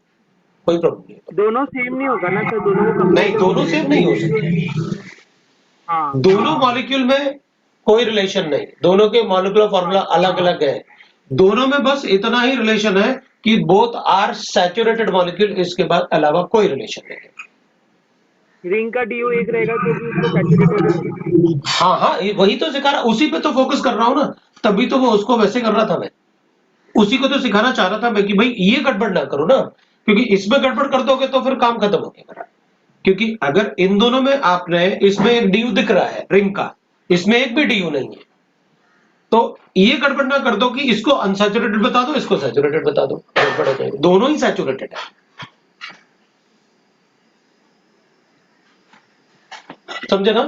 [SPEAKER 1] कोई प्रॉब्लम नहीं है।
[SPEAKER 5] दोनों सेम नहीं होगा ना सर, दोनों को
[SPEAKER 1] नहीं, दोनों सेम नहीं हो सकते।
[SPEAKER 5] हाँ
[SPEAKER 1] दोनों मॉलिक्यूल में कोई रिलेशन नहीं, दोनों के मॉलिक्यूलर फॉर्मूला अलग अलग है। दोनों में बस इतना ही रिलेशन है कि बोथ आर सैचुरेटेड मॉलिक्यूल, इसके बाद अलावा कोई रिलेशन नहीं है।
[SPEAKER 5] रिंग का DU एक रहेगा तो भी उसको सैचुरेटेड।
[SPEAKER 1] हाँ, वही तो सिखा रहा, उसी पे तो फोकस कर रहा हूं ना, तभी तो वो उसको वैसे कर रहा था। मैं उसी को तो सिखाना चाह रहा था मैं कि भाई ये गड़बड़ ना करो ना, क्योंकि इसमें गड़बड़ कर दोगे तो फिर काम खत्म हो गया। क्योंकि अगर इन दोनों में आपने, इसमें एक DU दिख रहा है रिंग का, इसमें एक भी DU नहीं है, तो ये गड़बड़ ना कर दो कि इसको अनसैचुरेटेड बता दो, इसको सैचुरेटेड बता दो, गड़बड़ हो जाएगी। दोनों ही सैचुरेटेड है, समझे ना?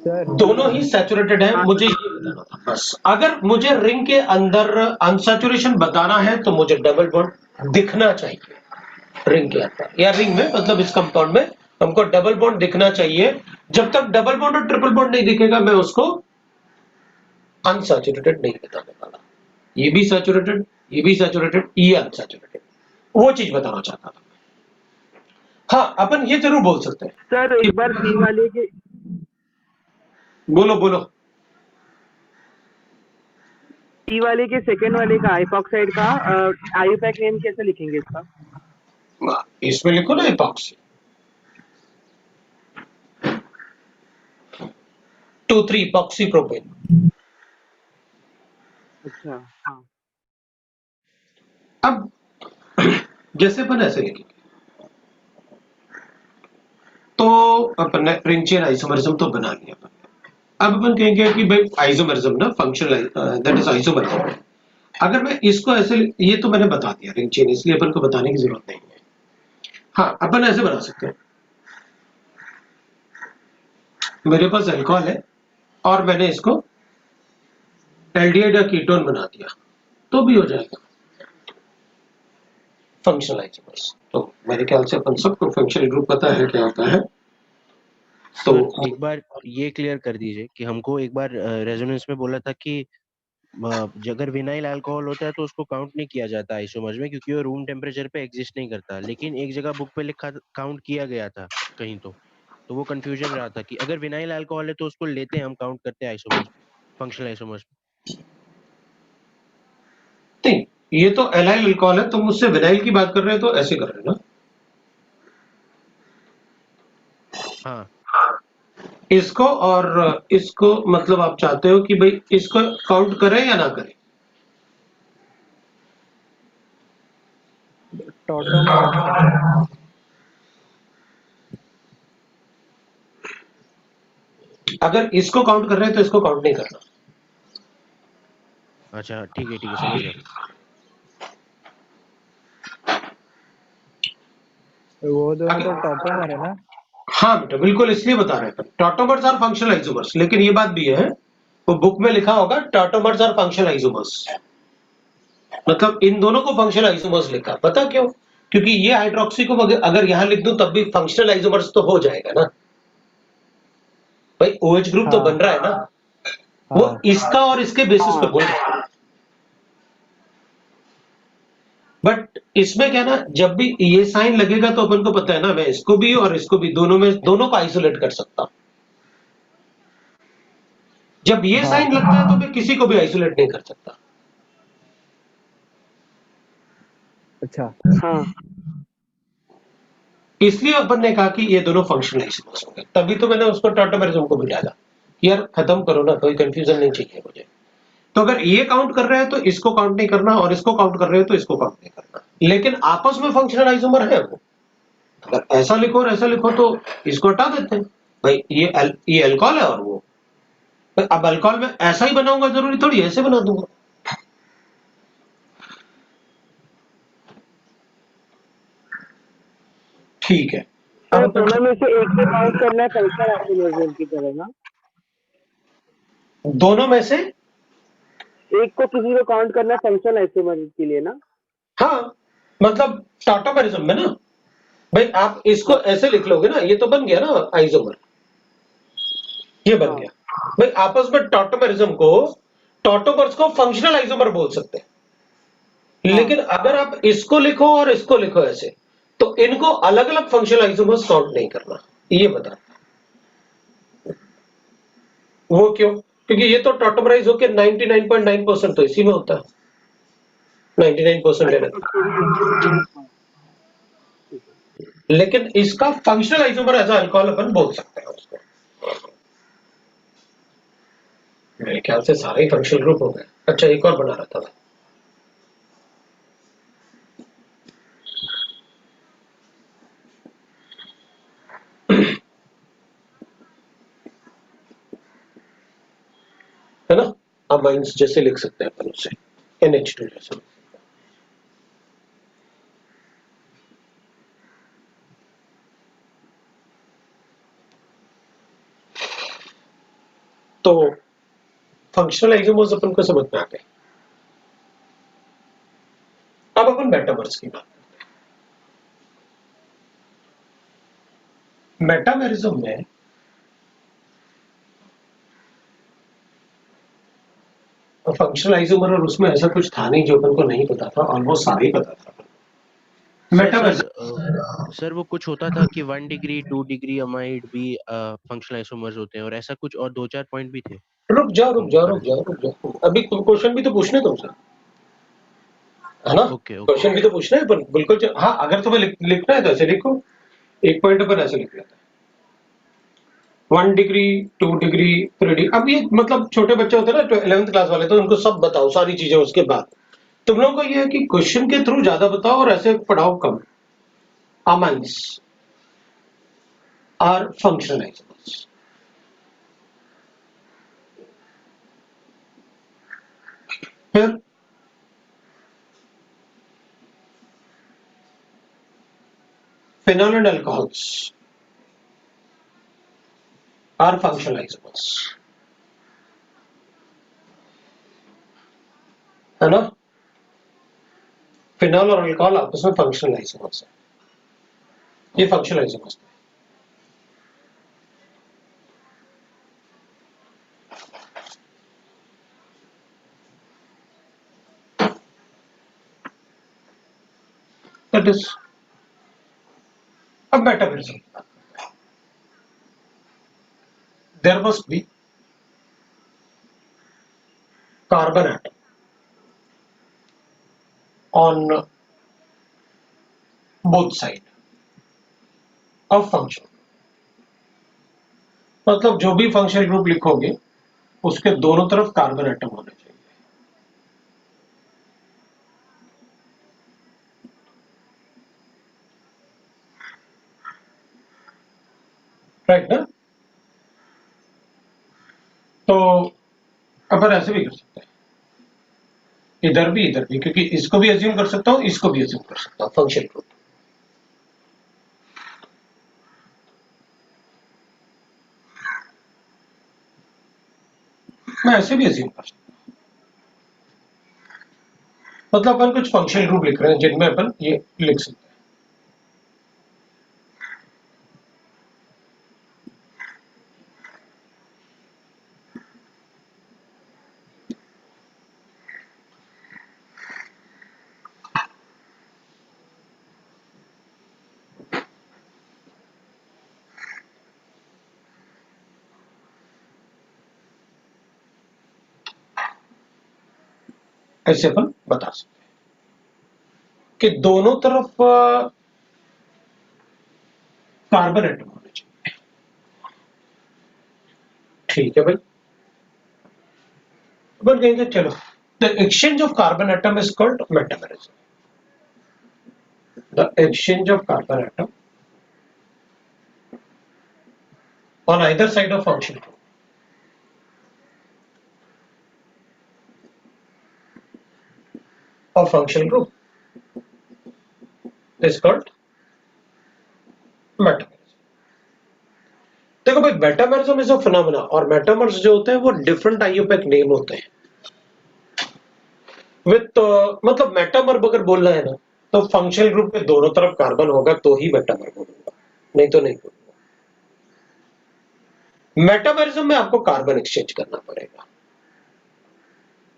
[SPEAKER 1] दोनों ही सैचुरेटेड है, मुझे ये बताना था बस। अगर मुझे रिंग के अंदर अनसैचुरेशन बताना है तो मुझे डबल बॉन्ड दिखना चाहिए रिंग के अंदर, या रिंग में मतलब इस कंपाउंड में हमको डबल बॉन्ड दिखना चाहिए। जब तक डबल बॉन्ड और ट्रिपल बॉन्ड नहीं दिखेगा मैं उसको अनसैचुरेटेड नहीं बताने वाला। ये भी सैचुरेटेड, ये भी सैचुरेटेड, ये अनसैचुरेटेड, वो चीज बताना चाहता था। हाँ, अपन ये जरूर बोल सकते हैं
[SPEAKER 5] सर एक बार सी वाले के,
[SPEAKER 1] बोलो बोलो।
[SPEAKER 5] सी वाले के सेकंड वाले का आइपॉक्साइड का आईयूपैक नेम कैसे लिखेंगे इसका?
[SPEAKER 1] इसमें लिखो ना इपॉक्सी 2,3 इपॉक्सी प्रोपेन।
[SPEAKER 5] अच्छा हाँ,
[SPEAKER 1] अब जैसे अपन ऐसे लिखेंगे तो अपन ने रिंग चेन आइसोमरिज्म तो बना लिया अपन। अब अपन कहेंगे कि भाई आइसोमरिज्म ना फंक्शनल, दैट इज आइसोमरिज्म। अगर मैं इसको ऐसे, ये तो मैंने बता दिया रिंग चेन, इसलिए अपन को बताने की जरूरत नहीं है। हाँ, अपन ऐसे बना सकते हैं, मेरे पास अल्कोहल है और मैंने इसको एल्डिहाइड या कीटोन बना दिया तो भी हो जाएगा फंक्शनल आइसोमर्स। तो मेरे ख्याल से अपन सबको फंक्शनल ग्रुप पता है क्या होता है। तो
[SPEAKER 6] एक बार ये क्लियर कर दीजिए कि हमको एक बार रेजोनेंस में बोला था कि अगर विनाइल अल्कोहल होता है तो उसको काउंट नहीं किया जाता आइसोमर्स में, क्योंकि वो रूम टेम्परेचर पे एग्जिस्ट नहीं करता। लेकिन एक जगह बुक पे लिखा काउंट किया गया था कहीं तो वो कंफ्यूजन रहा था कि अगर विनाइल अल्कोहल है तो उसको लेते हैं, हम काउंट करते हैं आइसोमर्स, फंक्शनल आइसोमर्स।
[SPEAKER 1] नहीं, ये तो एलाइल अल्कोहल है, तुम मुझसे विनाइल की बात कर रहे हो तो ऐसे कर रहे हो ना।
[SPEAKER 6] हाँ
[SPEAKER 1] इसको और इसको मतलब आप चाहते हो कि भाई इसको काउंट करें या ना करें?
[SPEAKER 2] टॉटोमर्स का।
[SPEAKER 1] अगर इसको काउंट कर रहे हैं तो इसको काउंट नहीं करना।
[SPEAKER 6] अच्छा ठीक है समझ गया।
[SPEAKER 2] वो दोनों तो
[SPEAKER 1] अगर
[SPEAKER 2] टॉटोमर है ना।
[SPEAKER 1] हाँ बेटा, बिल्कुल इसलिए बता रहे हैं टॉटोमर्स आर फंक्शनल आइसोमर्स, लेकिन ये बात भी है वो बुक में लिखा होगा टॉटोमर्स आर फंक्शनल आइसोमर्स, मतलब इन दोनों को फंक्शनल आइसोमर्स लिखा। पता क्यों? क्योंकि ये हाइड्रोक्सी को अगर यहां लिख दूं तब भी फंक्शनल आइसोमर्स तो हो जाएगा ना भाई, OH ग्रुप तो
[SPEAKER 2] हाँ
[SPEAKER 1] बन रहा है ना, वो
[SPEAKER 2] हाँ
[SPEAKER 1] इसका और इसके बेसिस पे बोल रहा है। बट इसमें क्या ना, जब भी ये साइन लगेगा तो अपन को पता है ना, मैं इसको भी और इसको भी दोनों को आइसोलेट कर सकता हूं। जब ये
[SPEAKER 2] हाँ।
[SPEAKER 1] साइन लगता है तो मैं किसी को भी आइसोलेट नहीं कर सकता।
[SPEAKER 2] अच्छा।
[SPEAKER 5] हाँ
[SPEAKER 1] इसलिए अपन ने कहा कि ये दोनों फंक्शनल आइसोमर्स हो गए, तभी तो मैंने उसको टॉटोमेरिज्म को भी डाला। यार खत्म करो ना, कोई कंफ्यूजन नहीं चाहिए मुझे। तो अगर ये काउंट कर रहे हैं तो इसको काउंट नहीं करना, और इसको काउंट कर रहे हो तो इसको काउंट नहीं करना, लेकिन आपस में फंक्शनल आइसोमर है वो। अगर ऐसा लिखो और ऐसा लिखो तो इसको हटा देते हैं भाई, ये अल्कोहल है और वो, तो अब अल्कोहल में ऐसा ही बनाऊंगा, जरूरी थोड़ी ऐसे बना दूंगा। ठीक है,
[SPEAKER 5] तो
[SPEAKER 1] अब अपन
[SPEAKER 5] दोनों में से एक को काउंट करना है फंक्शनल आइसोमर्स की तरह ना।
[SPEAKER 1] दोनों में से
[SPEAKER 5] एक को किसी को काउंट करना है फंक्शनल आइसोमर्स के लिए ना।
[SPEAKER 1] हाँ, मतलब टॉटोमेरिज्म में ना भाई, आप इसको
[SPEAKER 5] हाँ
[SPEAKER 1] ऐसे लिख लोगे ना, ये तो बन गया ना आइसोमर, ये बन
[SPEAKER 5] हाँ
[SPEAKER 1] गया भाई। आपस में टॉटोमेरिज्म को, टॉटोमर्स को फंक्शनल आइसोमर बोल सकते हैं,
[SPEAKER 5] हाँ
[SPEAKER 1] लेकिन अगर आप इसको लिखो और इसको लिखो ऐसे, तो इनको अलग अलग फंक्शनल आइसोमर्स काउंट नहीं करना। ये बता, वो क्यों? क्योंकि ये तो टॉटोमराइज होकर 99.9% तो इसी में होता है, 99% ले
[SPEAKER 5] अच्छा
[SPEAKER 1] लेते
[SPEAKER 5] तो थोड़ी हाँ ठीक है।
[SPEAKER 1] हैं। लेकिन इसका फंक्शनल आइसोमर एज अल्कोहल अपन बोल सकते हैं उसको। मेरे ख्याल से सारे ही फंक्शनल ग्रुप हो गए। अच्छा, एक और बना रहा था मैं। है ना, अमाइंस जैसे लिख सकते हैं अपन उसे, NH2 जैसे। तो फंक्शनल आइसोमर्स अपन को समझ में आ गए। अब अपन मेटामर्स की बात करते हैं। मेटामेरिज्म में फंक्शनल आइसोमर और उसमें ऐसा कुछ था नहीं जो अपन को नहीं पता था, ऑलमोस्ट सारे ही पता था।
[SPEAKER 6] सर सर
[SPEAKER 1] मेटामेरिज्म,
[SPEAKER 6] सर वो कुछ होता था कि 1 डिग्री 2 डिग्री अमाइड भी फंक्शनल आइसोमर्स होते हैं, और ऐसा कुछ और 2-4 पॉइंट भी थे
[SPEAKER 1] रुक जाओ रुक
[SPEAKER 6] उनको
[SPEAKER 1] जाओ रुक
[SPEAKER 6] करने।
[SPEAKER 1] जाओ रुक जाओ, अभी क्वेश्चन भी तो पूछने तुमसे, है ना?
[SPEAKER 6] Okay okay.
[SPEAKER 1] क्वेश्चन भी तो पूछना है पर बिल्कुल हाँ, अगर तुम्हें लिखना है तो ऐसे लिखो, एक पॉइंट पर ऐसे लिख लेता है 1 डिग्री 2 डिग्री 3 डिग्री। अब ये मतलब छोटे बच्चे होते हैं ना 11th क्लास वाले, तो उनको सब बताओ सारी चीजें, उसके बाद तुम लोगों को ये है कि क्वेश्चन के थ्रू ज्यादा बताओ और ऐसे पढ़ाओ कम। अमाइंस आर फंक्शनल आइसोमर्स, फिर phenol and alcohols are functional isomers, है ना? फिनॉल और अल्कोहल आपस में फंक्शनल आइसोमर्स है, ये फंक्शनल आइसोमर्स है। दैट इज अब metamerism there must be carbon atom on both side of function, मतलब जो भी फंक्शनल ग्रुप लिखोगे उसके दोनों तरफ कार्बन एटम होने चाहिए। राइट ना? तो अपन ऐसे भी कर सकते हैं, इधर भी क्योंकि इसको भी अज्यूम कर सकता हूं, इसको भी अज्यूम कर सकता हूं फंक्शन ग्रुप। मैं ऐसे भी अज्यूम कर सकता हूं, मतलब अपन कुछ फंक्शनल ग्रुप लिख रहे हैं जिनमें अपन ये लिख सकते हैं। ऐसे अपन बता सकते हैं कि दोनों तरफ कार्बन एटम होने चाहिए। ठीक है भाई, अपन कहेंगे चलो the exchange of carbon atom is called metamerism. The exchange of carbon atom on either side of function group of function group is called metamerism. देखो भाई, मेटामेरिज्म इज अ फिनोमेना, और मेटामर्स जो होते हैं वो डिफरेंट आईयूपैक नेम होते हैं with मतलब मेटामर अगर बोलना है ना तो फंक्शनल ग्रुप के दोनों तरफ कार्बन होगा तो ही मेटामर बोलूंगा, नहीं तो नहीं बोलूंगा। मेटामेरिज्म में आपको कार्बन एक्सचेंज करना पड़ेगा।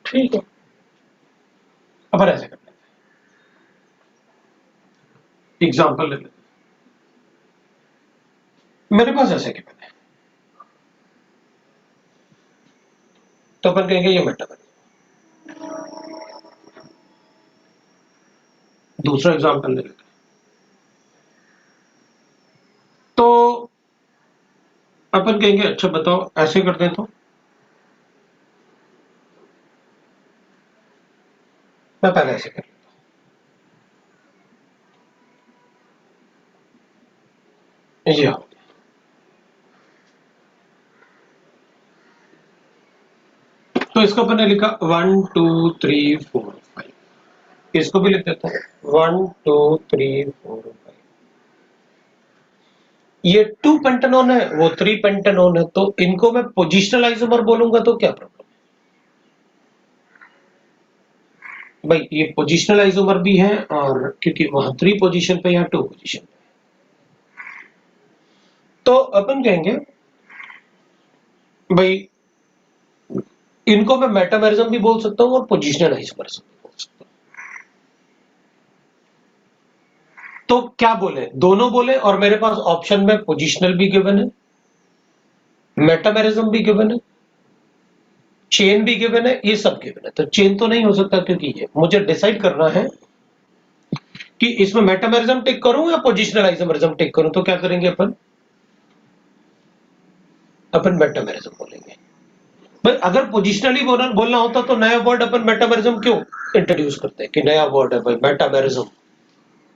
[SPEAKER 1] ठीक है, अब ऐसे कर लेते हैं, एग्जांपल ले लेते हैं। मेरे पास ऐसे केवल है तो अपन कहेंगे ये मेटामेरिज्म। दूसरा एग्जांपल ले लेते हैं, तो अपन कहेंगे अच्छा बताओ ऐसे करते हैं, तो मैं पहले ऐसे कर लेता हूं, ये आओ। तो इसको अपन ने लिखा 1 2 3 4 5, इसको भी लिख देता हूं 1 2 3 4 5। ये 2 पेंटानोन है, वो 3 पेंटानोन है, तो इनको मैं पोजिशनल आइसोमर बोलूंगा तो क्या प्रॉब्लम है भाई? ये पोजिशनल आइसोमर भी है, और क्योंकि वहां 3 पोजीशन पे, यहाँ 2 पोजीशन पे, तो अपन कहेंगे भाई इनको मैं मेटामेरिज्म भी बोल सकता हूं और पोजिशनल आइसोमरिज्म भी बोल सकता हूं। तो क्या बोले, दोनों बोले, और मेरे पास ऑप्शन में पोजिशनल भी गिवन है, मेटामेरिज्म भी गिवन है, चेन भी गिवन है, ये सब गिवन है। तो चेन तो नहीं हो सकता, क्योंकि ये मुझे डिसाइड करना है कि इसमें मेटामेरिज्म टिक करूं या पोजिशनल आइसोमरिज्म टिक करूं। तो क्या करेंगे अपन मेटामेरिज्म बोलेंगे। भाई अगर पोजिशनली बोलना होता तो नया वर्ड अपन मेटामेरिज्म क्यों इंट्रोड्यूस करते हैं कि नया वर्ड है भाई, मेटामेरिज्म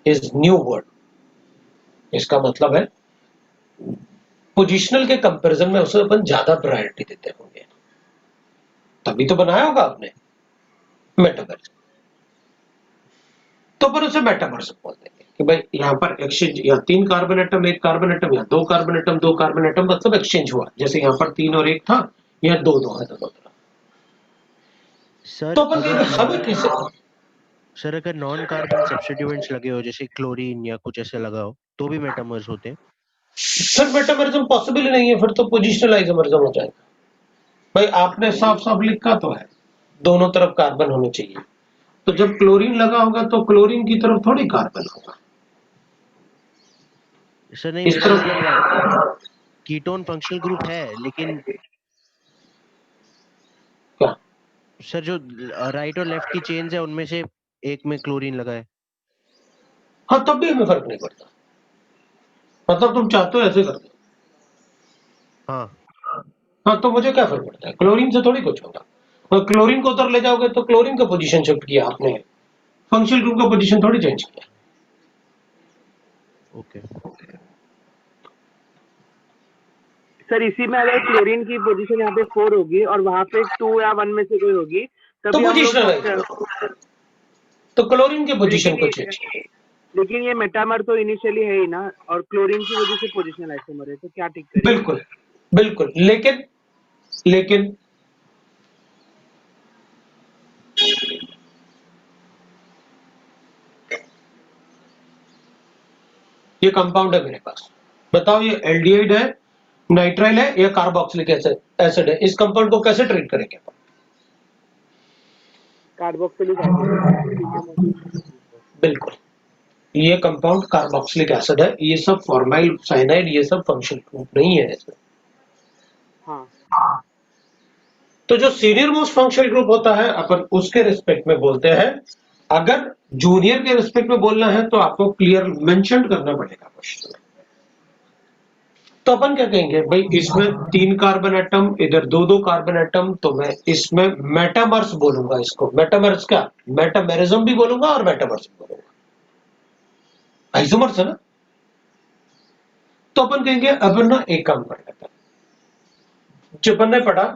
[SPEAKER 1] इज न्यू वर्ड। इसका मतलब है पोजिशनल के कंपैरिजन में उसे अपन ज्यादा प्रायोरिटी देते होंगे, तभी तो बनाया होगा आपने मेटामेरिज्म। तो अपन उसे मेटामेरिज्म बोल देंगे कि भाई यहाँ पर एक्सचेंज, यहाँ 3 कार्बन एटम, 1 कार्बन एटम, यहाँ 2 कार्बन एटम, 2 कार्बन एटम, मतलब एक्सचेंज हुआ। जैसे यहाँ पर 3 और 1 था, यहाँ 2 2 है दोनों तरफ।
[SPEAKER 6] सर
[SPEAKER 1] तो अपन कहेंगे हमें कैसे,
[SPEAKER 6] सर अगर नॉन कार्बन सब्स्टिट्यूएंट्स लगे हो, जैसे क्लोरीन या कुछ ऐसे लगा हो, तो भी मेटामर्स होते हैं?
[SPEAKER 1] सर मेटामेरिज्म पॉसिबल ही नहीं है, फिर तो पोजिशनल आइसोमरिज्म हो जाएगा। भाई आपने साफ साफ लिखा तो है दोनों तरफ कार्बन होने चाहिए, तो जब क्लोरीन लगा होगा तो क्लोरीन की तरफ थोड़ी कार्बन होगा,
[SPEAKER 6] सर नहीं,
[SPEAKER 1] इस
[SPEAKER 6] मेरा
[SPEAKER 1] तरफ
[SPEAKER 6] मतलब कीटोन फंक्शनल ग्रुप है, लेकिन
[SPEAKER 1] क्या?
[SPEAKER 6] सर जो राइट और लेफ्ट की चेन्स है उनमें से एक में क्लोरीन लगा है।
[SPEAKER 1] हाँ, तब भी हमें फर्क नहीं पड़ता, मतलब तुम चाहते हो ऐसे कर दो।
[SPEAKER 6] हाँ
[SPEAKER 1] हाँ, तो मुझे क्या फर्क पड़ता है, क्लोरीन से थोड़ी कुछ होगा। और क्लोरीन को उधर ले जाओगे तो क्लोरीन का पोजीशन शिफ्ट किया आपने, फंक्शनल ग्रुप का पोजीशन थोड़ी चेंज किया।
[SPEAKER 6] ओके।
[SPEAKER 5] सर इसी में अगर क्लोरीन की पोजीशन यहाँ पे 4 होगी और वहाँ पे 2 या 1 में से कोई होगी,
[SPEAKER 1] तो
[SPEAKER 5] तभी हम लोग
[SPEAKER 1] पोजीशनल
[SPEAKER 5] फंक्शन।
[SPEAKER 1] तो क्लोरीन के पोजीशन
[SPEAKER 5] लेकिन
[SPEAKER 1] को
[SPEAKER 5] ये
[SPEAKER 1] चेंज किया।
[SPEAKER 5] लेकिन ये मेटामर तो इनिशियली है ही ना, और क्लोरीन की वजह से पोजीशनल आइसोमर है, तो क्या ठीक करें?
[SPEAKER 1] बिल्कुल बिल्कुल, लेकिन लेकिन ये कंपाउंड है मेरे पास, बताओ ये एल्डिहाइड है, नाइट्राइल है या कार्बोक्सिलिक एसिड है, इस कंपाउंड को कैसे ट्रीट करेंगे?
[SPEAKER 5] Carboxylic acid.
[SPEAKER 1] बिल्कुल, ये कंपाउंड कार्बोक्सिलिक एसिड है, ये सब फॉर्माइल साइनाइड, ये सब फंक्शनल ग्रुप नहीं है इसमें।
[SPEAKER 5] हाँ
[SPEAKER 1] तो जो सीनियर मोस्ट फंक्शनल ग्रुप होता है अपन उसके रिस्पेक्ट में बोलते हैं। अगर जूनियर के रिस्पेक्ट में बोलना है तो आपको क्लियर मेंशन करना पड़ेगा क्वेश्चन में। तो अपन क्या कहेंगे भाई, इसमें 3 कार्बन एटम, इधर 2-2 कार्बन एटम, तो मैं इसमें मेटामर्स बोलूंगा। इसको मेटामर्स क्या, मेटामेरिज्म भी बोलूंगा और मेटामर्स भी बोलूंगा, आइसोमर्स है ना। तो अपन कहेंगे अपन ना एक काम कर लेते हैं, जो अपन ने पढ़ा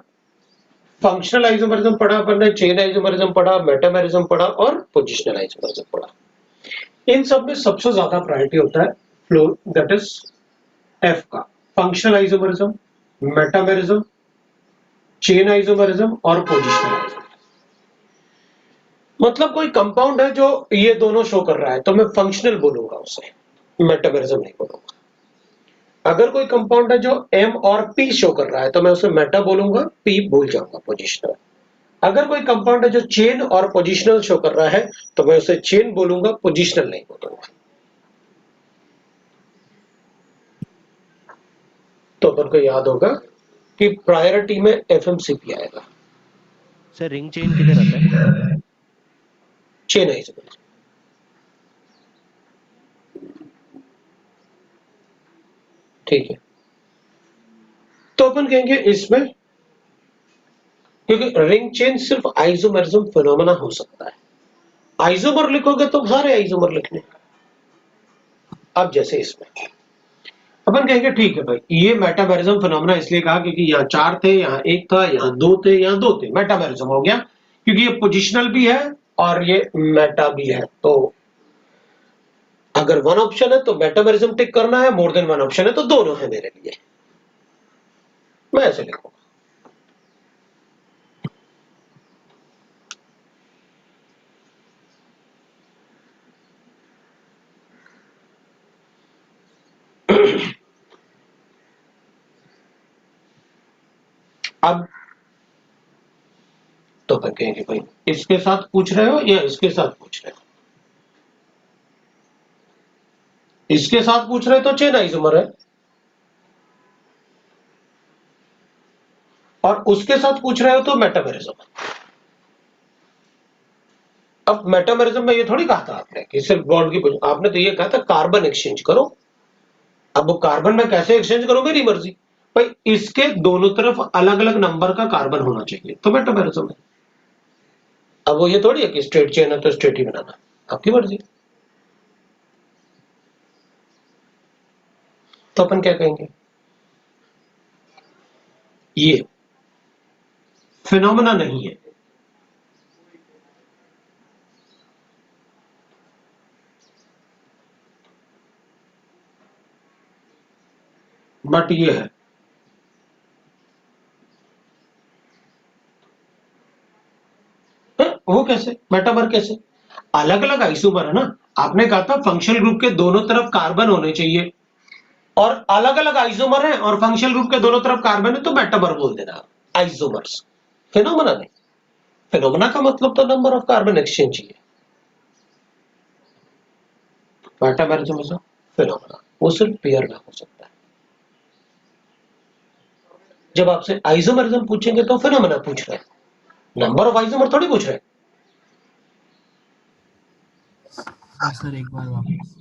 [SPEAKER 1] फंक्शनल आइसोमरिज्म पढ़ा, अपन ने चेन आइसोमरिज्म पढ़ा, मेटामेरिज्म पढ़ा और पोजिशनल आइसोमरिज्म पढ़ा। इन सब में सबसे ज्यादा प्रायोरिटी होता है फ्लो, दैट इज एफ का, functional isomerism, metamerism, chain isomerism और पोजिशनल आइसोमरिज्म। मतलब कोई कंपाउंड है जो ये दोनों शो कर रहा है तो मैं फंक्शनल बोलूंगा उसे, मेटामेरिज्म नहीं बोलूंगा। अगर कोई कंपाउंड है जो एम और पी शो कर रहा है तो मैं उसे मेटा बोलूंगा, पी भूल जाऊंगा, पोजिशनल। अगर कोई कंपाउंड है जो चेन और पोजिशनल शो कर रहा है तो मैं उसे चेन बोलूंगा, पोजिशनल नहीं बोलूंगा। तो अपन को याद होगा कि प्रायोरिटी में एफएमसीपी आएगा।
[SPEAKER 6] सर रिंग चेन किधर आता है?
[SPEAKER 1] Chain isomerism. ठीक है, तो अपन कहेंगे इसमें, क्योंकि रिंग चेन सिर्फ आइसोमरिज्म फिनोमेना हो सकता है। आइसोमर लिखोगे तो सारे आइसोमर लिखने। अब जैसे इसमें अपन कहेंगे ठीक है भाई, ये मेटामेरिज्म फिनोमेना इसलिए कहा क्योंकि यहाँ 4 थे, यहाँ 1 था, यहाँ 2 थे, यहाँ 2 थे, मेटामेरिज्म हो गया। क्योंकि ये पोजिशनल भी है और ये मेटा भी है, तो अगर 1 ऑप्शन है तो मेटामेरिज्म टिक करना है, मोर देन 1 ऑप्शन है तो दोनों है मेरे लिए, मैं ऐसे लिखूंगा। अब तो अपन कहेंगे भाई इसके साथ पूछ रहे हो या इसके साथ पूछ रहे हो, इसके साथ पूछ रहे हो तो चेन आइसोमर है, और उसके साथ पूछ रहे हो तो मेटामेरिज्म है। अब मेटामेरिज्म में ये थोड़ी कहा था आपने कि सिर्फ बॉन्ड की, आपने तो ये कहा था कार्बन एक्सचेंज करो। अब वो कार्बन में कैसे एक्सचेंज करो मेरी मर्जी भाई, इसके दोनों तरफ अलग अलग नंबर का कार्बन होना चाहिए तो मेटामेरिज्म है। अब वो ये थोड़ी है कि स्ट्रेट चेन है तो स्ट्रेट ही बनाना, आपकी मर्जी। तो अपन क्या कहेंगे, ये फिनोमेना नहीं है, बट ये है। वो कैसे, मेटामर कैसे, अलग अलग आइसोमर है ना। आपने कहा था फंक्शनल ग्रुप के दोनों तरफ कार्बन होने चाहिए, और अलग अलग आइसोमर है और फंक्शनल ग्रुप के दोनों तरफ कार्बन है तो मेटामर बोल देना, आइसोमर्स, फिनोमेना नहीं। फिनोमेना का मतलब तो नंबर ऑफ कार्बन एक्सचेंज ही है। मेटामेरिज्म इज अ फिनोमेना, वो सिर्फ पेयर में हो सकता है। जब आपसे आइसोमेरिज्म पूछेंगे तो फिनोमेना पूछ रहे हैं, नंबर ऑफ आइसोमर थोड़ी पूछ रहे हैं।
[SPEAKER 8] सर एक बार वापस।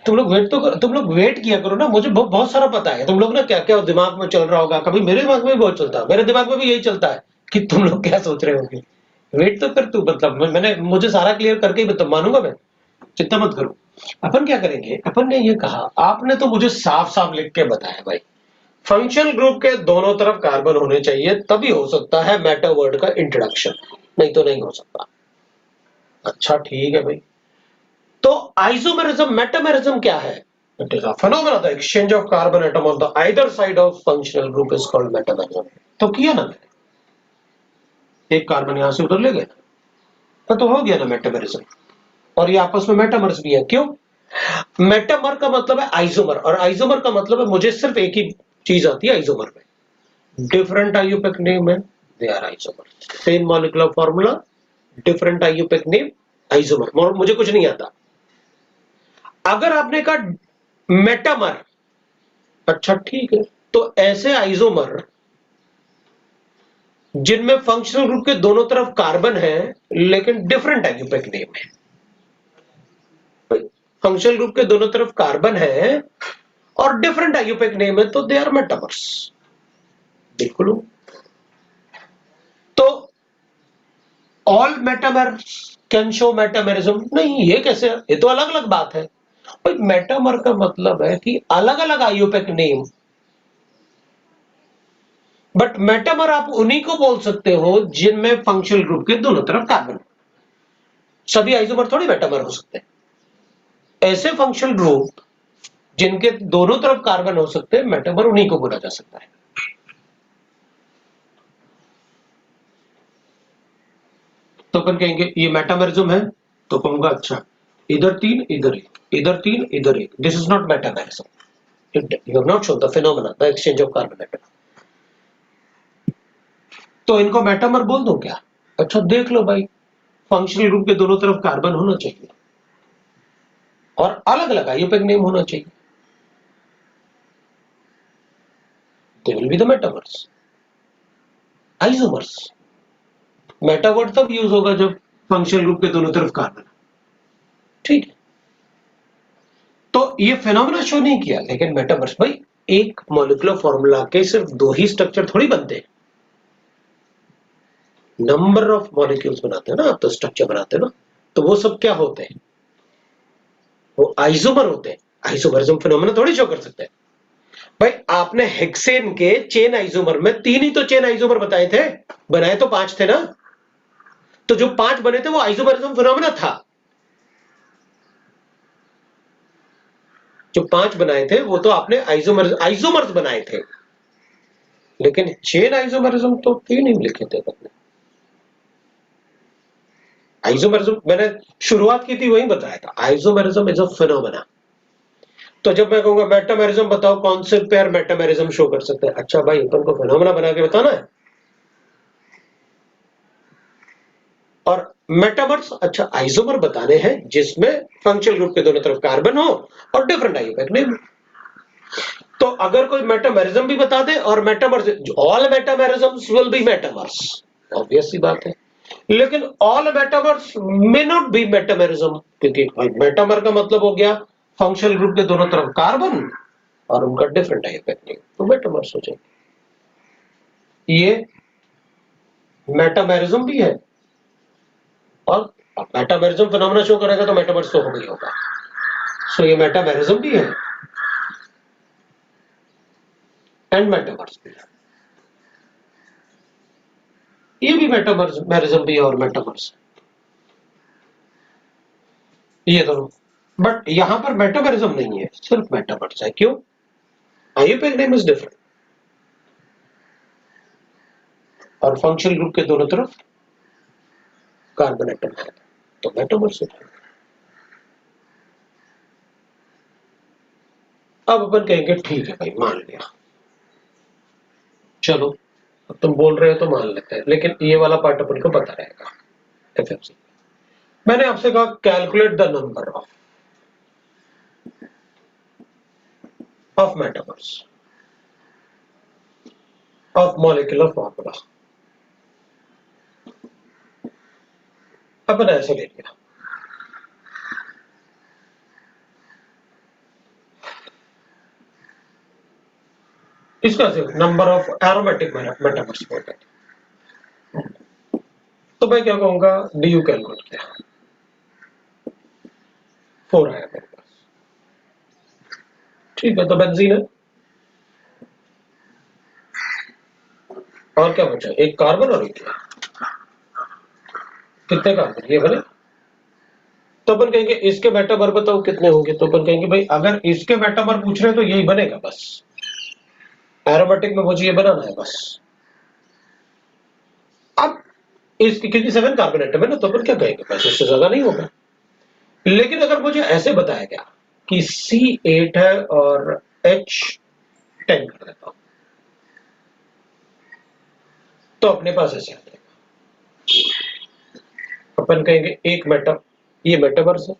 [SPEAKER 1] तुम लोग वेट किया करो ना, मुझे बहुत सारा पता है तुम लोग ना क्या क्या दिमाग में चल रहा होगा, कभी मेरे दिमाग में भी बहुत चलता है, मेरे दिमाग में भी यही चलता है कि तुम लोग क्या सोच रहे होंगे। वेट तो कर तू, मतलब मैंने मुझे सारा क्लियर करके ही मतलब मानूंगा मैं, चिंता मत करो। अपन क्या करेंगे, अपन ने ये कहा, आपने तो मुझे साफ साफ लिख के बताया भाई, फंक्शनल ग्रुप के दोनों तरफ कार्बन होने चाहिए, तभी हो सकता है मेटा वर्ड का इंट्रोडक्शन, नहीं तो नहीं हो सकता। अच्छा ठीक है भाई, तो आइसोमेरिज्म मेटामेरिज्म क्या है? It is a phenomenon, the exchange of carbon atom on the either side of functional group is called metamerism। तो किया ना मैंने, एक कार्बन यहां से उधर ले गया तो हो गया ना मेटामेरिज्म। और ये आपस में मेटामर्स भी है। क्यों? मेटामर का मतलब है आइसोमर, और आइसोमर का मतलब है, मुझे सिर्फ एक ही चीज आती है आइसोमर में, डिफरेंट आइयूपेक नेम है, they are isomer, same molecular formula, different IUPAC name, isomer, मुझे कुछ नहीं आता। अगर आपने कहा मेटामर, अच्छा ठीक है, तो ऐसे आइसोमर जिनमें फंक्शनल ग्रुप के दोनों तरफ कार्बन है लेकिन डिफरेंट आइयूपेक नेम है, फंक्शनल ग्रुप के दोनों तरफ कार्बन है और डिफरेंट आइयूपेक नेम है, तो दे आर मेटामर्स। देख लो, तो all metamers can show metamerism नहीं, ये कैसे, ये तो अलग अलग बात है भाई। मेटामर का मतलब है कि अलग अलग आइयूपेक नेम, बट मेटामर आप उन्हीं को बोल सकते हो जिनमें फंक्शनल ग्रुप के दोनों तरफ कार्बन। सभी आइसोमर थोड़ी मेटामर हो सकते हैं। ऐसे फंक्शनल ग्रुप जिनके दोनों तरफ कार्बन हो सकते हैं, मेटामर उन्हीं को बोला जा सकता है। तो अपन कहेंगे ये मेटामेरिज्म है, तो कहूंगा अच्छा इधर 3 इधर 1, इधर 3 इधर 1, this is not metamerism, you have not shown the phenomena the exchange of carbon atom. तो इनको मेटामर बोल दो क्या? अच्छा देख लो भाई, फंक्शनल ग्रुप के दोनों तरफ कार्बन होना चाहिए और अलग अलग आइयूपेक नेम होना चाहिए, they will be the metamers. Isomers, Meta word तब यूज होगा जब फंक्शनल ग्रुप के दोनों तरफ कार्बन, ठीक है। तो ये फिनोमेना शो नहीं किया, लेकिन मेटामर्स भाई, एक मॉलिक्यूलर फॉर्मूला के सिर्फ 2 ही स्ट्रक्चर थोड़ी बनते हैं, नंबर ऑफ मॉलिक्यूल्स बनाते हैं ना आप, तो स्ट्रक्चर बनाते हैं ना, तो वो सब क्या होते हैं, वो आइसोमर होते हैं। आइसोमरिज्म फिनोमेना थोड़ी शो कर सकते हैं भाई। आपने हेक्सेन के चेन आइसोमर में 3 ही तो चेन आइसोमर बताए थे, बनाए तो 5 थे ना, तो जो 5 बने थे वो आइसोमरिज्म फिनोमेना था। जो 5 बनाए थे वो तो आपने आइसोमर्स बनाए थे, लेकिन चेन आइसोमरिज्म तो 3 ही लिखे थे आपने। आइसोमरिज्म मैंने शुरुआत की थी वही बताया था, आइसोमरिज्म इज अ फिनोमेना। तो जब मैं कहूंगा मेटामेरिज्म बताओ कौन से पेयर मेटामेरिज्म शो कर सकते हैं, अच्छा भाई अपन को फिनोमेना बना के बताना है। और मेटामर्स, अच्छा आइसोमर बताने हैं जिसमें फंक्शनल ग्रुप के दोनों तरफ कार्बन हो और डिफरेंट आइयूपेक नेम। तो अगर कोई मेटामेरिज्म भी बता दे और metamers, all metamerisms will be metamers, obvious सी बात है। लेकिन all metamers may not be metamerism, क्योंकि मेटामर का मतलब हो गया फंक्शनल ग्रुप के दोनों तरफ कार्बन और उनका डिफरेंट आइयूपेक नेम, तो मेटामर्स हो जाएंगे। ये मेटामेरिज्म भी है, और मेटामेरिज्म फिनोमेना शो करेगा तो मेटामर्स तो होगा ही होगा। सो ये मेटामेरिज्म भी है एंड मेटामर्स भी है, ये भी मेटामेरिज्म भी है और मेटामर्स, ये दोनों। बट यहां पर मेटामेरिज्म नहीं है, सिर्फ मेटामर्स है। क्यों? आइयूपेक नेम इज डिफरेंट और फंक्शनल ग्रुप के दोनों तरफ कार्बन एटम है, तो मेटामर्स है। अब अपन कहेंगे ठीक है भाई, मान लिया, चलो तुम बोल रहे हो तो मान लेते हैं, लेकिन ये वाला पार्ट अपन को पता रहेगा एफएफसी। मैंने आपसे कहा calculate the number of metamers of molecular formula. अपन ऐसे ले लिया, इसका सिर्फ नंबर ऑफ एरोमेटिक मेटामर्स बोलते हैं। तो मैं क्या कहूंगा, डी यू कैलकुलेट किया, 4 आया मेरे पास। ठीक है, तो बेंजीन है, और क्या बचा, एक कार्बन और एक, कितने कार्बन ये बने। तो अपन कहेंगे इसके मेटामर बताओ कितने होंगे, तो अपन कहेंगे भाई अगर इसके मेटामर पूछ रहे हैं तो यही बनेगा बस, एरोमेटिक में मुझे ये बनाना है बस। अब इसकी क्योंकि 7 कार्बन एटम है ना, तो अपन क्या कहेंगे बस, इससे ज्यादा नहीं होगा। लेकिन अगर मुझे ऐसे बताया गया कि C8 है और H10 कर देता हूं, तो अपने पास ऐसे आ जाएगा। अपन कहेंगे एक मेटा, ये मेटामर्स है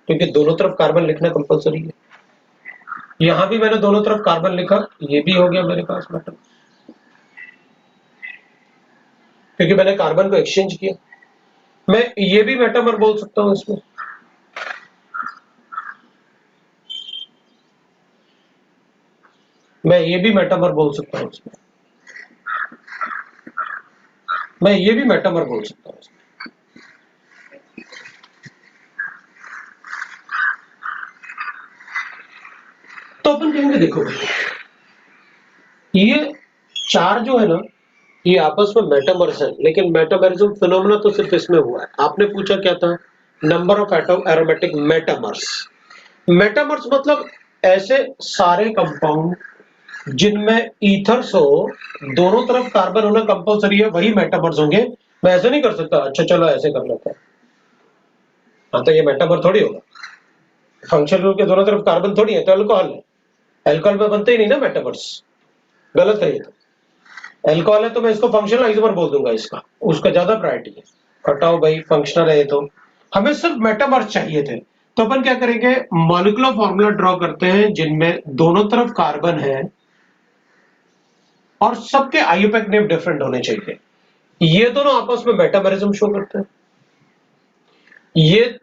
[SPEAKER 1] क्योंकि दोनों तरफ कार्बन लिखना कंपलसरी है। यहां भी मैंने दोनों तरफ कार्बन लिखा, ये भी हो गया मेरे पास मेटामर्स, क्योंकि मैंने कार्बन को एक्सचेंज किया। मैं ये भी मेटामर बोल सकता हूं इसमें, मैं ये भी मेटामर बोल सकता हूं इसमें, मैं ये भी मेटामर बोल सकता हूं इसमें। तो अपन कहेंगे देखो ये चार जो है ना, ये आपस में मेटामर्स है, लेकिन मेटामरिज्म फिनोमेना तो सिर्फ इसमें हुआ है। आपने पूछा क्या था, number of atom aromatic metamers. Metamers मतलब ऐसे सारे कंपाउंड जिनमें ईथर्स हो, दोनों तरफ कार्बन होना कंपलसरी है, वही मेटामर्स होंगे। मैं ऐसे नहीं कर सकता, अच्छा चलो ऐसे कर लेते हैं, हाँ तो ये मेटामर थोड़ी होगा, फंक्शनल ग्रुप के दोनों तरफ कार्बन थोड़ी है, तो अल्कोहल है, अल्कोहल में बनते ही नहीं ना मेटामर्स, गलत है ये तो। अल्कोहल है तो मैं इसको फंक्शनल आइसोमर बोल दूंगा, इसका उसका ज्यादा प्रायोरिटी है। हटाओ भाई, फंक्शनल है ये तो, हमें सिर्फ मेटामर्स चाहिए थे। तो अपन क्या करेंगे, मॉलिक्यूलर फॉर्मूला ड्रॉ करते हैं जिनमें दोनों तरफ कार्बन है और सबके आईयूपैक नेम डिफरेंट होने चाहिए। ये दोनों आपस में मेटामरिज्म शो करते हैं, ये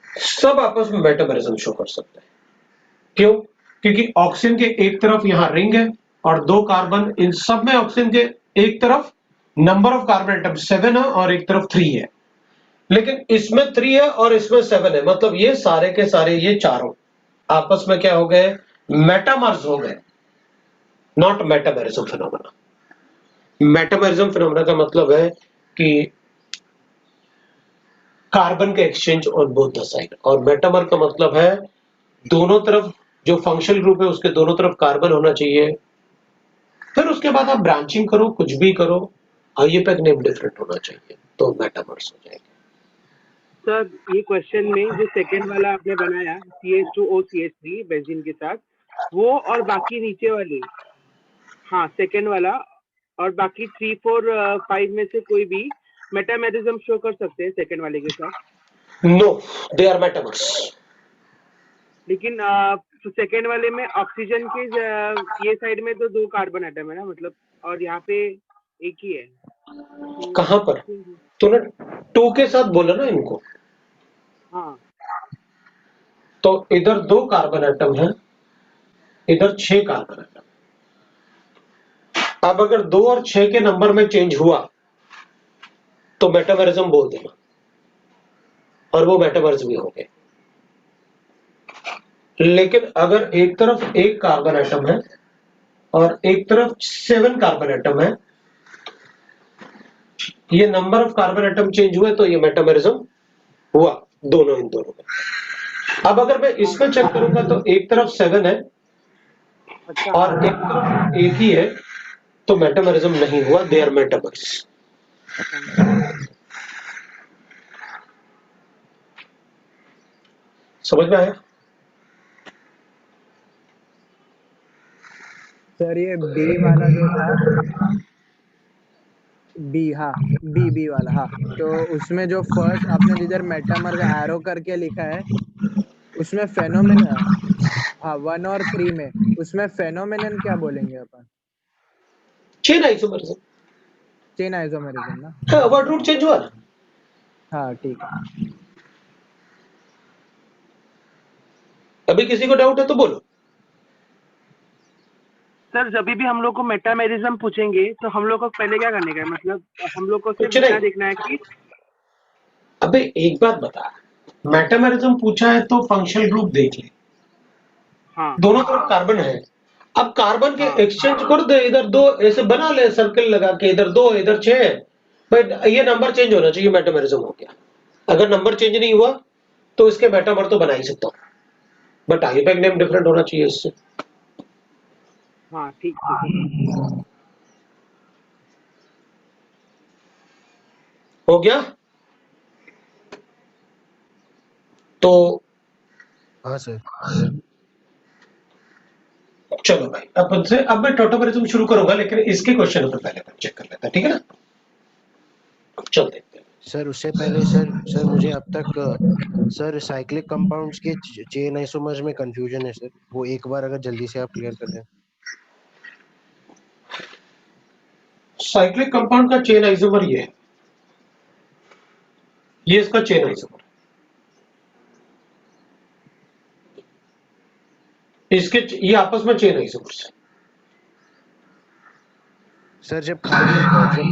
[SPEAKER 1] सब आपस में मेटामरिज्म शो कर सकते हैं। क्यों? क्योंकि ऑक्सीजन के एक तरफ यहां रिंग है और 2 कार्बन, इन सब में ऑक्सीजन के एक तरफ नंबर ऑफ कार्बन एटम 7 है और एक तरफ 3 है, लेकिन इसमें 3 है और इसमें 7 है, मतलब ये सारे के सारे ये चारों आपस में क्या हो गए, मेटामर्स हो गए, not metamerism phenomena. Metamerism phenomena का मतलब है कि कार्बन के exchange on both the side, और मेटामर का मतलब है दोनों तरफ जो फंक्शनल ग्रुप है उसके दोनों तरफ कार्बन होना चाहिए। फिर उसके बाद आप ब्रांचिंग करो, कुछ भी करो, आईयूपैक नेम डिफरेंट होना चाहिए, तो मेटामर्स हो जाएगा।
[SPEAKER 5] सर ये क्वेश्चन में जो सेकंड वाला आपने बनाया CH2O CH3 बेंजीन के साथ, वो और बाकी नीचे वाले, हाँ सेकंड वाला और बाकी 3, 4, 5 में से कोई भी मेटामेरिज्म शो कर सकते हैं सेकंड वाले के साथ?
[SPEAKER 1] No, they are metamers.
[SPEAKER 5] लेकिन सेकंड वाले में ऑक्सीजन के ये साइड में तो 2 कार्बन एटम है ना, मतलब, और यहाँ पे एक ही है।
[SPEAKER 1] कहां पर? तूने 2 के साथ बोला ना इनको,
[SPEAKER 5] हाँ
[SPEAKER 1] तो इधर 2 कार्बन एटम है, इधर 6 कार्बन एटम। अब अगर 2 और 6 के नंबर में चेंज हुआ तो मेटामरिज्म बोल देना, और वो मेटामर्स भी होंगे। लेकिन अगर एक तरफ 1 कार्बन एटम है और एक तरफ 7 कार्बन एटम है, ये number of carbon atom change हुए तो ये मेटामरिज्म हुआ दोनों, इन दोनों में। अब अगर मैं इसमें चेक करूंगा तो एक तरफ 7 है
[SPEAKER 5] अच्छा,
[SPEAKER 1] और एक तरफ 1 ही है, तो मेटामरिज्म नहीं हुआ, दे आर मेटामर्स। समझ में आया?
[SPEAKER 2] सर ये बी वाला जो था, बी, हाँ, बी वाला, हाँ। तो उसमें जो फर्स्ट आपने जिधर मेटामर का एरो करके लिखा है, उसमें फेनोमेना, हाँ, 1 और 3 में, उसमें फेनोमेनन क्या बोलेंगे अपन?
[SPEAKER 1] Chain isomerism.
[SPEAKER 2] चेन आइसोमेरिज्म ना?
[SPEAKER 1] हाँ, वर्ड रूट चेंज हुआ ना।
[SPEAKER 2] हाँ, ठीक है।
[SPEAKER 1] अभी किसी को डाउट है तो बोलो।
[SPEAKER 5] सर जब भी हम लोग को मेटामेरिज्म पूछेंगे तो हम लोग को पहले क्या करने का है, मतलब हम लोग को सिर्फ
[SPEAKER 1] कुछ
[SPEAKER 5] इतना
[SPEAKER 1] नहीं।
[SPEAKER 5] देखना है कि
[SPEAKER 1] अबे एक बात बता, मेटामेरिज्म पूछा है तो फंक्शनल ग्रुप देख ले,
[SPEAKER 5] हाँ
[SPEAKER 1] दोनों तरफ कार्बन है। अब कार्बन के
[SPEAKER 5] हाँ
[SPEAKER 1] एक्सचेंज कर दे, इधर दो ऐसे बना ले सर्कल लगा के, इधर दो इधर 6, भाई ये नंबर चेंज होना चाहिए, मेटामेरिज्म हो गया। अगर नंबर चेंज नहीं हुआ तो इसके मेटामर तो बना ही सकता हूं, बट आईपैक नेम डिफरेंट होना चाहिए इससे।
[SPEAKER 5] हाँ ठीक ठीक है।
[SPEAKER 1] हो गया? तो
[SPEAKER 6] हाँ सर।
[SPEAKER 1] चलो भाई, अपन से अब मैं टोटोमेरिज्म शुरू करूंगा, लेकिन इसके क्वेश्चन पर पहले अपन चेक कर लेते हैं, ठीक है ना? चल देखते हैं।
[SPEAKER 6] सर उससे पहले सर मुझे अब तक सर साइक्लिक कंपाउंड्स के चेन आइसोमर्स में कंफ्यूजन है सर, वो एक बार अगर जल्दी से आप क्लियर कर दें।
[SPEAKER 1] साइक्लिक कंपाउंड का चेन आइसोमर ये इसका चेन आइसोमर, इसके ये आपस में चेन आइसोमर्स है।
[SPEAKER 6] सर जब खाली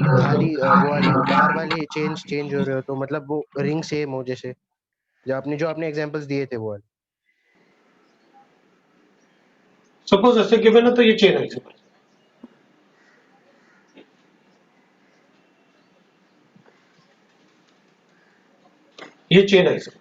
[SPEAKER 6] वो वाली बार वाले चेंज हो रहे हो तो मतलब वो रिंग सेम हो, जैसे जो आपने एग्जांपल्स दिए थे वो वाले।
[SPEAKER 1] सपोज ऐसे गिवन है तो ये चेन आइसोमर, ये चेन आइसोमर।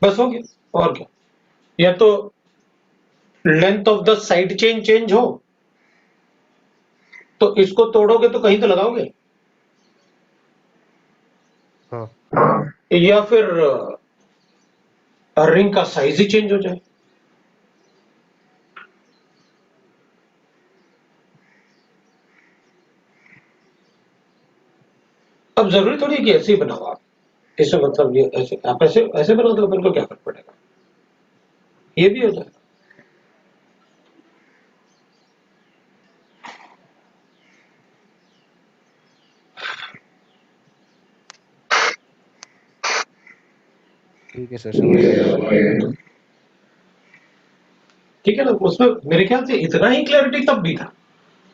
[SPEAKER 1] बस हो गया, और क्या? या तो length of the side chain change हो, तो इसको तोड़ोगे तो कहीं तो लगाओगे,
[SPEAKER 6] हाँ
[SPEAKER 1] या फिर रिंग का साइज ही चेंज हो जाए। अब जरूरी थोड़ी है कि ऐसे ही बनाओ आप, इसमें मतलब ये ऐसे आप ऐसे ऐसे बनाओ तो अपन को क्या फर्क पड़ेगा, ये भी हो जाएगा।
[SPEAKER 6] ठीक है सर, समझ गया।
[SPEAKER 1] ठीक है ना? उसमें मेरे ख्याल से इतना ही क्लैरिटी तब भी था,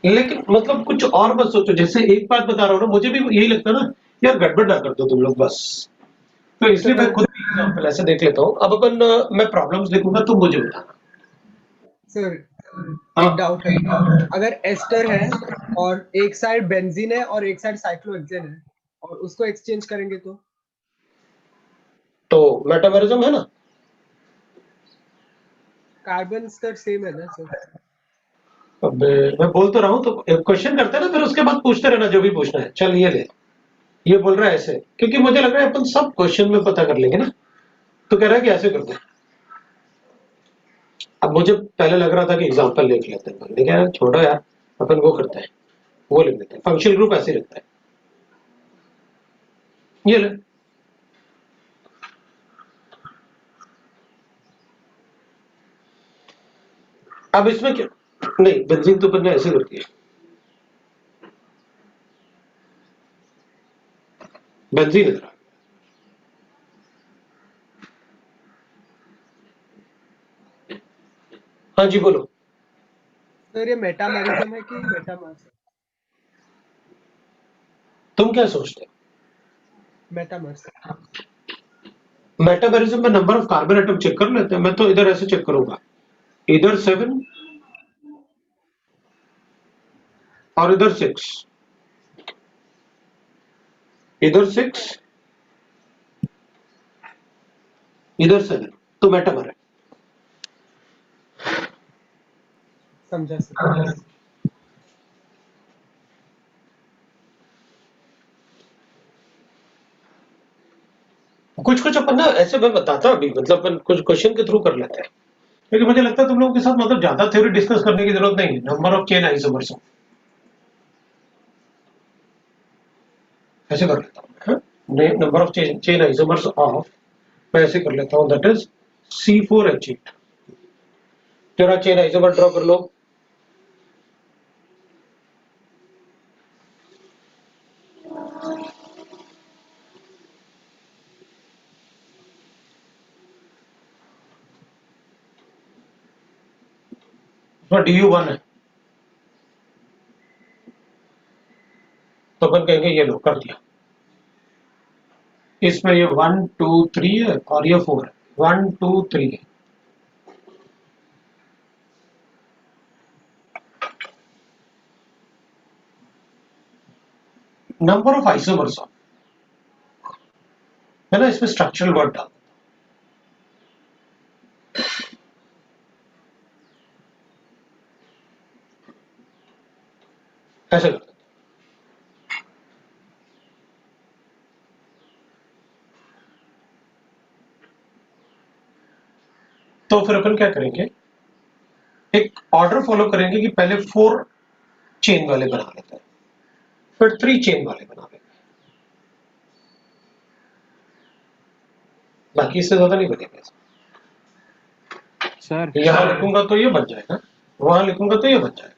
[SPEAKER 1] लेकिन मतलब कुछ और मत सोचो। जैसे एक बात बता रहा हूँ ना, मुझे भी यही लगता है ना, यार गड़बड़ ना कर दो तुम लोग बस। तो इसलिए मैं खुद भी एग्जाम्पल ऐसे देख लेता हूँ। अब अपन मैं प्रॉब्लम्स देखूंगा, तुम मुझे बताना।
[SPEAKER 7] सर
[SPEAKER 1] हाँ,
[SPEAKER 7] एक डाउट है, अगर एस्टर है और एक साइड बेंजीन है और एक साइड साइक्लोहेक्सेन है और उसको एक्सचेंज करेंगे
[SPEAKER 1] तो मेटामेरिज्म है ना।
[SPEAKER 7] कार्बन स्तर सेम है ना सर?
[SPEAKER 1] अब मैं बोल तो रहा हूँ, तो क्वेश्चन करते हैं ना, फिर उसके बाद पूछते रहना जो भी पूछना है। चल ये ले, ये बोल रहा है ऐसे, क्योंकि मुझे लग रहा है अपन सब क्वेश्चन में पता कर लेंगे ना, तो कह रहा है कि ऐसे कर दो। अब मुझे पहले लग रहा था कि एग्जाम्पल लिख लेते हैं, मैंने कहा छोड़ो यार, अपन वो करते हैं, वो लिख देते हैं, फंक्शनल ग्रुप ऐसे लिखता है, ये ले। अब इसमें क्या, नहीं बेंजीन तो अपन ने ऐसे कर दिया, बेंजीन इधर। हाँ जी बोलो।
[SPEAKER 7] सर ये मेटामेरिज्म है कि मेटामास है?
[SPEAKER 1] तुम क्या सोचते हो?
[SPEAKER 7] मेटामास।
[SPEAKER 1] मेटामेरिज्म में number of carbon atom check कर लेते हैं, मैं तो इधर ऐसे चेक करूंगा, इधर 7 और इधर 6, इधर 6 इधर 7, तो मेटामर है।
[SPEAKER 7] समझा सर।
[SPEAKER 1] कुछ कुछ अपन ना ऐसे मैं बताता अभी, मतलब अपन कुछ क्वेश्चन के थ्रू कर लेते हैं, क्योंकि मुझे लगता है तुम लोगों के साथ मतलब ज्यादा थ्योरी डिस्कस करने की जरूरत नहीं है। नंबर ऑफ चेन आइसोमर्स ऐसे कर लेता हूँ, number of chain isomers of, मैं ऐसे कर लेता हूँ, दैट इज C4H8। जरा चेन आइसोमर ड्रॉ कर लो। उसमें DU1 है, तो अपन कहेंगे ये लो कर दिया। इसमें ये 1 2 3 है और ये 4 है, 1 2 3 है। नंबर ऑफ आइसोमर्स है ना, इसमें स्ट्रक्चरल वर्ड डाल, ऐसे कर। तो फिर अपन क्या करेंगे, एक ऑर्डर फॉलो करेंगे कि पहले 4 चेन वाले बना लेते हैं, फिर 3 चेन वाले बना लेंगे, बाकी इससे ज्यादा नहीं बनेगा।
[SPEAKER 2] सर
[SPEAKER 1] यहाँ लिखूंगा तो ये बन जाएगा, वहां लिखूंगा तो ये बन जाएगा।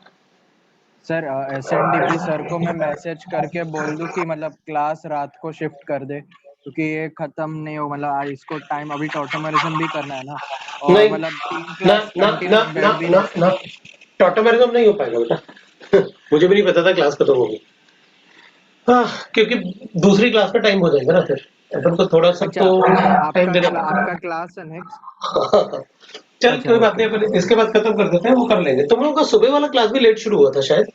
[SPEAKER 2] सर SNDP सर को मैं मैसेज करके बोल दूं कि मतलब क्लास रात को शिफ्ट कर दे, क्योंकि ये खत्म नहीं हो, मतलब इसको टाइम अभी टॉटोमेरिज्म भी करना है ना, और
[SPEAKER 1] नहीं,
[SPEAKER 2] मतलब 3
[SPEAKER 1] ना
[SPEAKER 2] क्लास
[SPEAKER 1] ना ना
[SPEAKER 2] कंटिन्यूस
[SPEAKER 1] ना
[SPEAKER 2] बैठ भी
[SPEAKER 1] ना
[SPEAKER 2] नहीं सकते।
[SPEAKER 1] ना टॉटोमेरिज्म नहीं हो पाएगा बेटा। मुझे भी नहीं पता था क्लास खत्म होगी। हाँ, क्योंकि दूसरी क्लास का टाइम हो जाएगा ना, फिर अपन को थोड़ा सा
[SPEAKER 2] अच्छा,
[SPEAKER 1] तो टाइम देना
[SPEAKER 2] आपका
[SPEAKER 1] पड़ेगा।
[SPEAKER 2] क्लास है नेक्स्ट?
[SPEAKER 1] चल
[SPEAKER 2] अच्छा,
[SPEAKER 1] कोई बात
[SPEAKER 2] ओके।
[SPEAKER 1] नहीं, अपन इसके बाद खत्म कर देते हैं, वो कर लेंगे। तुम लोगों का सुबह वाला क्लास भी लेट शुरू हुआ था शायद।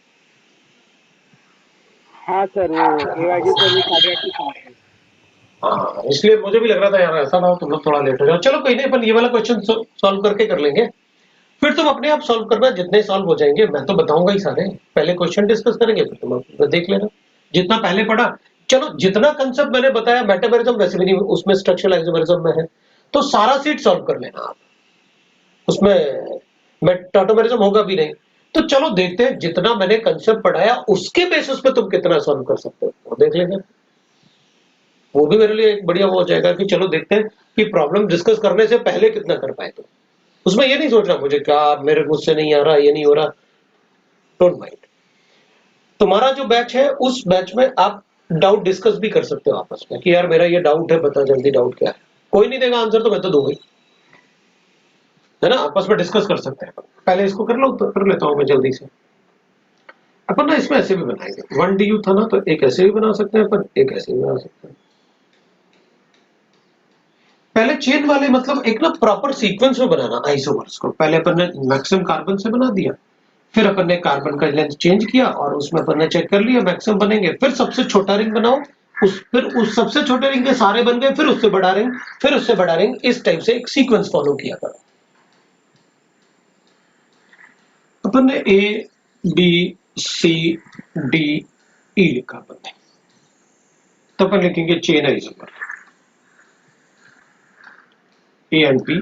[SPEAKER 5] हाँ सर, वो AYG सर भी 8:30 की थी।
[SPEAKER 1] हाँ, इसलिए मुझे भी लग रहा था यार ऐसा ना हो तुम लोग थोड़ा लेट हो जाओ। चलो कोई नहीं, अपन ये वाला क्वेश्चन सॉल्व करके कर लेंगे, फिर तुम अपने आप सॉल्व करना, जितने सॉल्व हो जाएंगे मैं तो बताऊंगा ही सारे। पहले क्वेश्चन डिस्कस करेंगे, फिर तुम देख लेना जितना पहले पढ़ा। चलो जितना कंसेप्ट मैंने बताया मेटामेरिज्म वैसे भी नहीं, उसमें स्ट्रक्चरल आइसोमेरिज्म में है, तो सारा सीट सॉल्व कर लेना आप, उसमें टॉटोमेरिज्म होगा भी नहीं। तो चलो देखते हैं जितना मैंने कंसेप्ट पढ़ाया उसके बेसिस पे तुम कितना सॉल्व कर सकते हो, वो देख लेंगे। वो भी मेरे लिए एक बढ़िया वो हो जाएगा कि चलो देखते हैं कि प्रॉब्लम डिस्कस करने से पहले कितना कर पाए तुम। उसमें ये नहीं सोचना मुझे क्या मेरे मुझसे नहीं आ रहा, ये नहीं हो रहा, डोंट माइंड। तुम्हारा जो बैच है उस बैच में आप डाउट डिस्कस भी कर सकते हो आपस में कि यार मेरा ये डाउट है, बता जल्दी डाउट क्या है। कोई नहीं देगा आंसर तो मैं तो दूंगा ही, है ना, आपस में डिस्कस कर सकते हैं। पहले इसको कर लो, तो कर लेता हूं मैं जल्दी से। अपन ना इसमें ऐसे भी बनाएंगे, 1 DU था ना, तो एक ऐसे भी बना सकते हैं अपन, एक ऐसे भी बना सकते हैं। पहले चेन वाले मतलब एक ना प्रॉपर सीक्वेंस में बनाना आइसोमर्स को। पहले अपन ने मैक्सिमम कार्बन से बना दिया, फिर अपन ने कार्बन का लेंथ चेंज किया और उसमें अपन ने चेक कर लिया मैक्सिमम बनेंगे, फिर सबसे छोटा रिंग बनाओ, फिर उस सबसे छोटे रिंग के सारे बन गए, फिर उससे बड़ा रिंग, फिर उससे बड़ा रिंग, इस टाइप से एक सीक्वेंस फॉलो किया करो। अपन ने ABCDE लिखा अपन ने, तो अपन लिखेंगे chain isomer A and B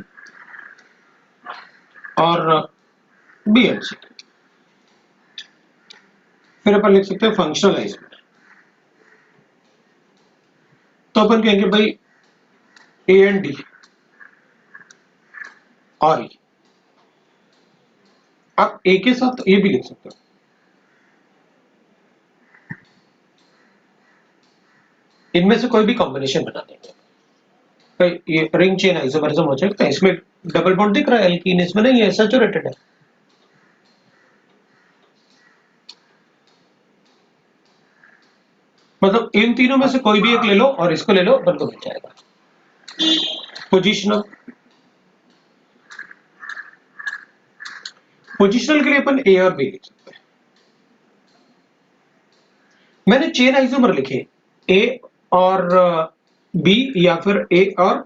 [SPEAKER 1] और B एंड C। फिर अपन लिख सकते हैं फंक्शनल आइसोमर, तो अपन कहेंगे भाई A एंड D और E। आप A के साथ ये भी लिख सकते हो, इनमें से कोई भी कॉम्बिनेशन बना देंगे, भाई ये रिंग चेन आइसोमरिज्म हो जाएगा। इसमें डबल बॉन्ड दिख रहा है, एल्कीन इसमें नहीं है, सैचुरेटेड है। मतलब इन तीनों में से कोई भी एक ले लो और इसको ले लो, अपन को मिल जाएगा। पोजिशनल, पोजिशनल के लिए अपन A और B लिख सकते हैं। मैंने चेन आइसोमर लिखे A और B, या फिर A और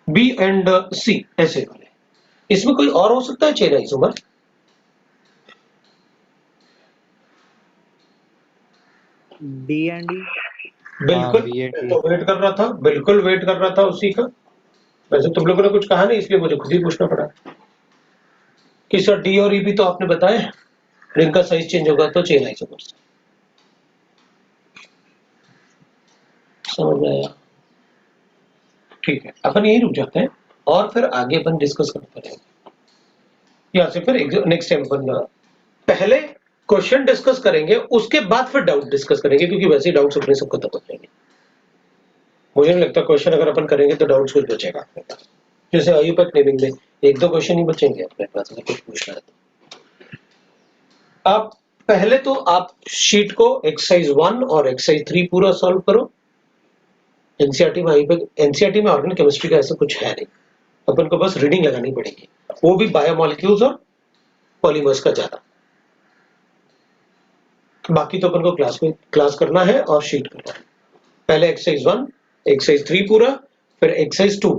[SPEAKER 1] B एंड C ऐसे वाले। इसमें कोई और हो सकता है chain isomer?
[SPEAKER 2] D and E?
[SPEAKER 1] बिल्कुल
[SPEAKER 3] BAT
[SPEAKER 1] तो वेट कर रहा था, बिल्कुल वेट कर रहा था उसी का। वैसे तुम लोगों ने कुछ कहा नहीं, इसलिए मुझे खुद ही पूछना पड़ा कि सर डी और ई भी तो आपने बताया, रिंग का साइज चेंज होगा तो चेन आइसोमर्स। समझ में आया? ठीक है, अपन यही रुक जाते हैं और फिर आगे अपन डिस्कस करते रहेंगे। यहाँ से फिर नेक्स्ट टाइम अपन पहले क्वेश्चन डिस्कस करेंगे, उसके बाद फिर डाउट डिस्कस करेंगे, क्योंकि वैसे ही डाउट्स अपने सब खत्म हो जाएंगे। मुझे नहीं लगता क्वेश्चन अगर अपन करेंगे तो डाउट्स कुछ बचेगा अपने पास। जैसे आयुपक नेमिंग में 1-2 क्वेश्चन ही बचेंगे अपने पास अगर कुछ पूछना है तो। आप पहले तो आप शीट को एक्सरसाइज 1 और एक्सरसाइज 3 पूरा सॉल्व करो। एनसीईआरटी में आयुपक, एनसीईआरटी में ऑर्गेनिक केमिस्ट्री का ऐसा कुछ है नहीं, अपन को बस रीडिंग लगानी पड़ेगी, वो भी बायोमोलिक्यूल्स और पॉलीमर्स का ज्यादा। बाकी तो अपन को क्लास करना है और शीट करना है। पहले एक्सरसाइज 1, एक्सरसाइज 3 पूरा, फिर एक्सरसाइज 2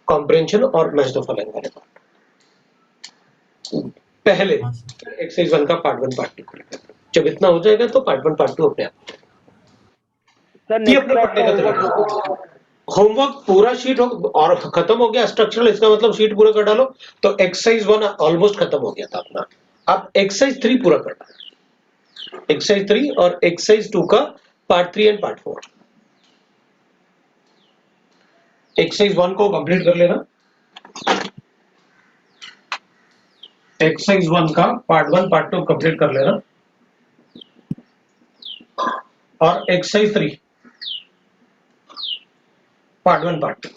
[SPEAKER 1] कॉम्प्रिहेंशन और मैच द फॉलोइंग वाले पार्ट। पहले
[SPEAKER 8] हाँ सर।
[SPEAKER 1] एक्सरसाइज 1 का पार्ट 1 पार्ट 2 करेंगे। जब इतना हो जाएगा तो पार्ट 1 पार्ट 2 अपने आप
[SPEAKER 5] सर
[SPEAKER 1] ये
[SPEAKER 5] नेक्स्ट
[SPEAKER 1] अपने
[SPEAKER 5] क्लास
[SPEAKER 1] पढ़ने
[SPEAKER 5] का
[SPEAKER 1] का तरीका
[SPEAKER 5] होमवर्क
[SPEAKER 1] है। होमवर्क पूरा शीट हो और खत्म हो गया स्ट्रक्चरल, इसका मतलब शीट पूरा कर डालो, तो एक्सरसाइज 1 ऑलमोस्ट खत्म हो गया था अपना। अब एक्सरसाइज 3 पूरा करना है। एक्सरसाइज 3 और एक्सरसाइज 2 का पार्ट 3 एंड पार्ट 4। एक्सरसाइज 1 को कंप्लीट कर लेना। एक्सरसाइज 1 का पार्ट 1 पार्ट 2 कंप्लीट कर लेना और exercise 3 part 1 part 2।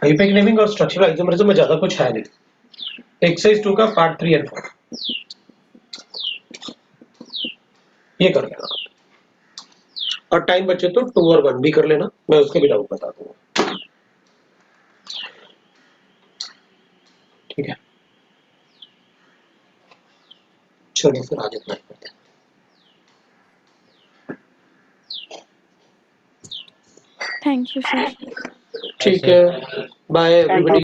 [SPEAKER 1] IUPAC naming और स्ट्रक्चरल आइसोमरिज्म में ज्यादा कुछ है नहीं। एक्सरसाइज 2 का पार्ट 3 एंड 4 ये कर लेना, और टाइम बचे तो 2 और 1 भी कर लेना, मैं उसके भी डाउट बता दूंगा। ठीक है, चलो फिर आज इतना ही करते हैं।
[SPEAKER 9] Thank you sir.
[SPEAKER 1] ठीक है, बाय एवरीबॉडी।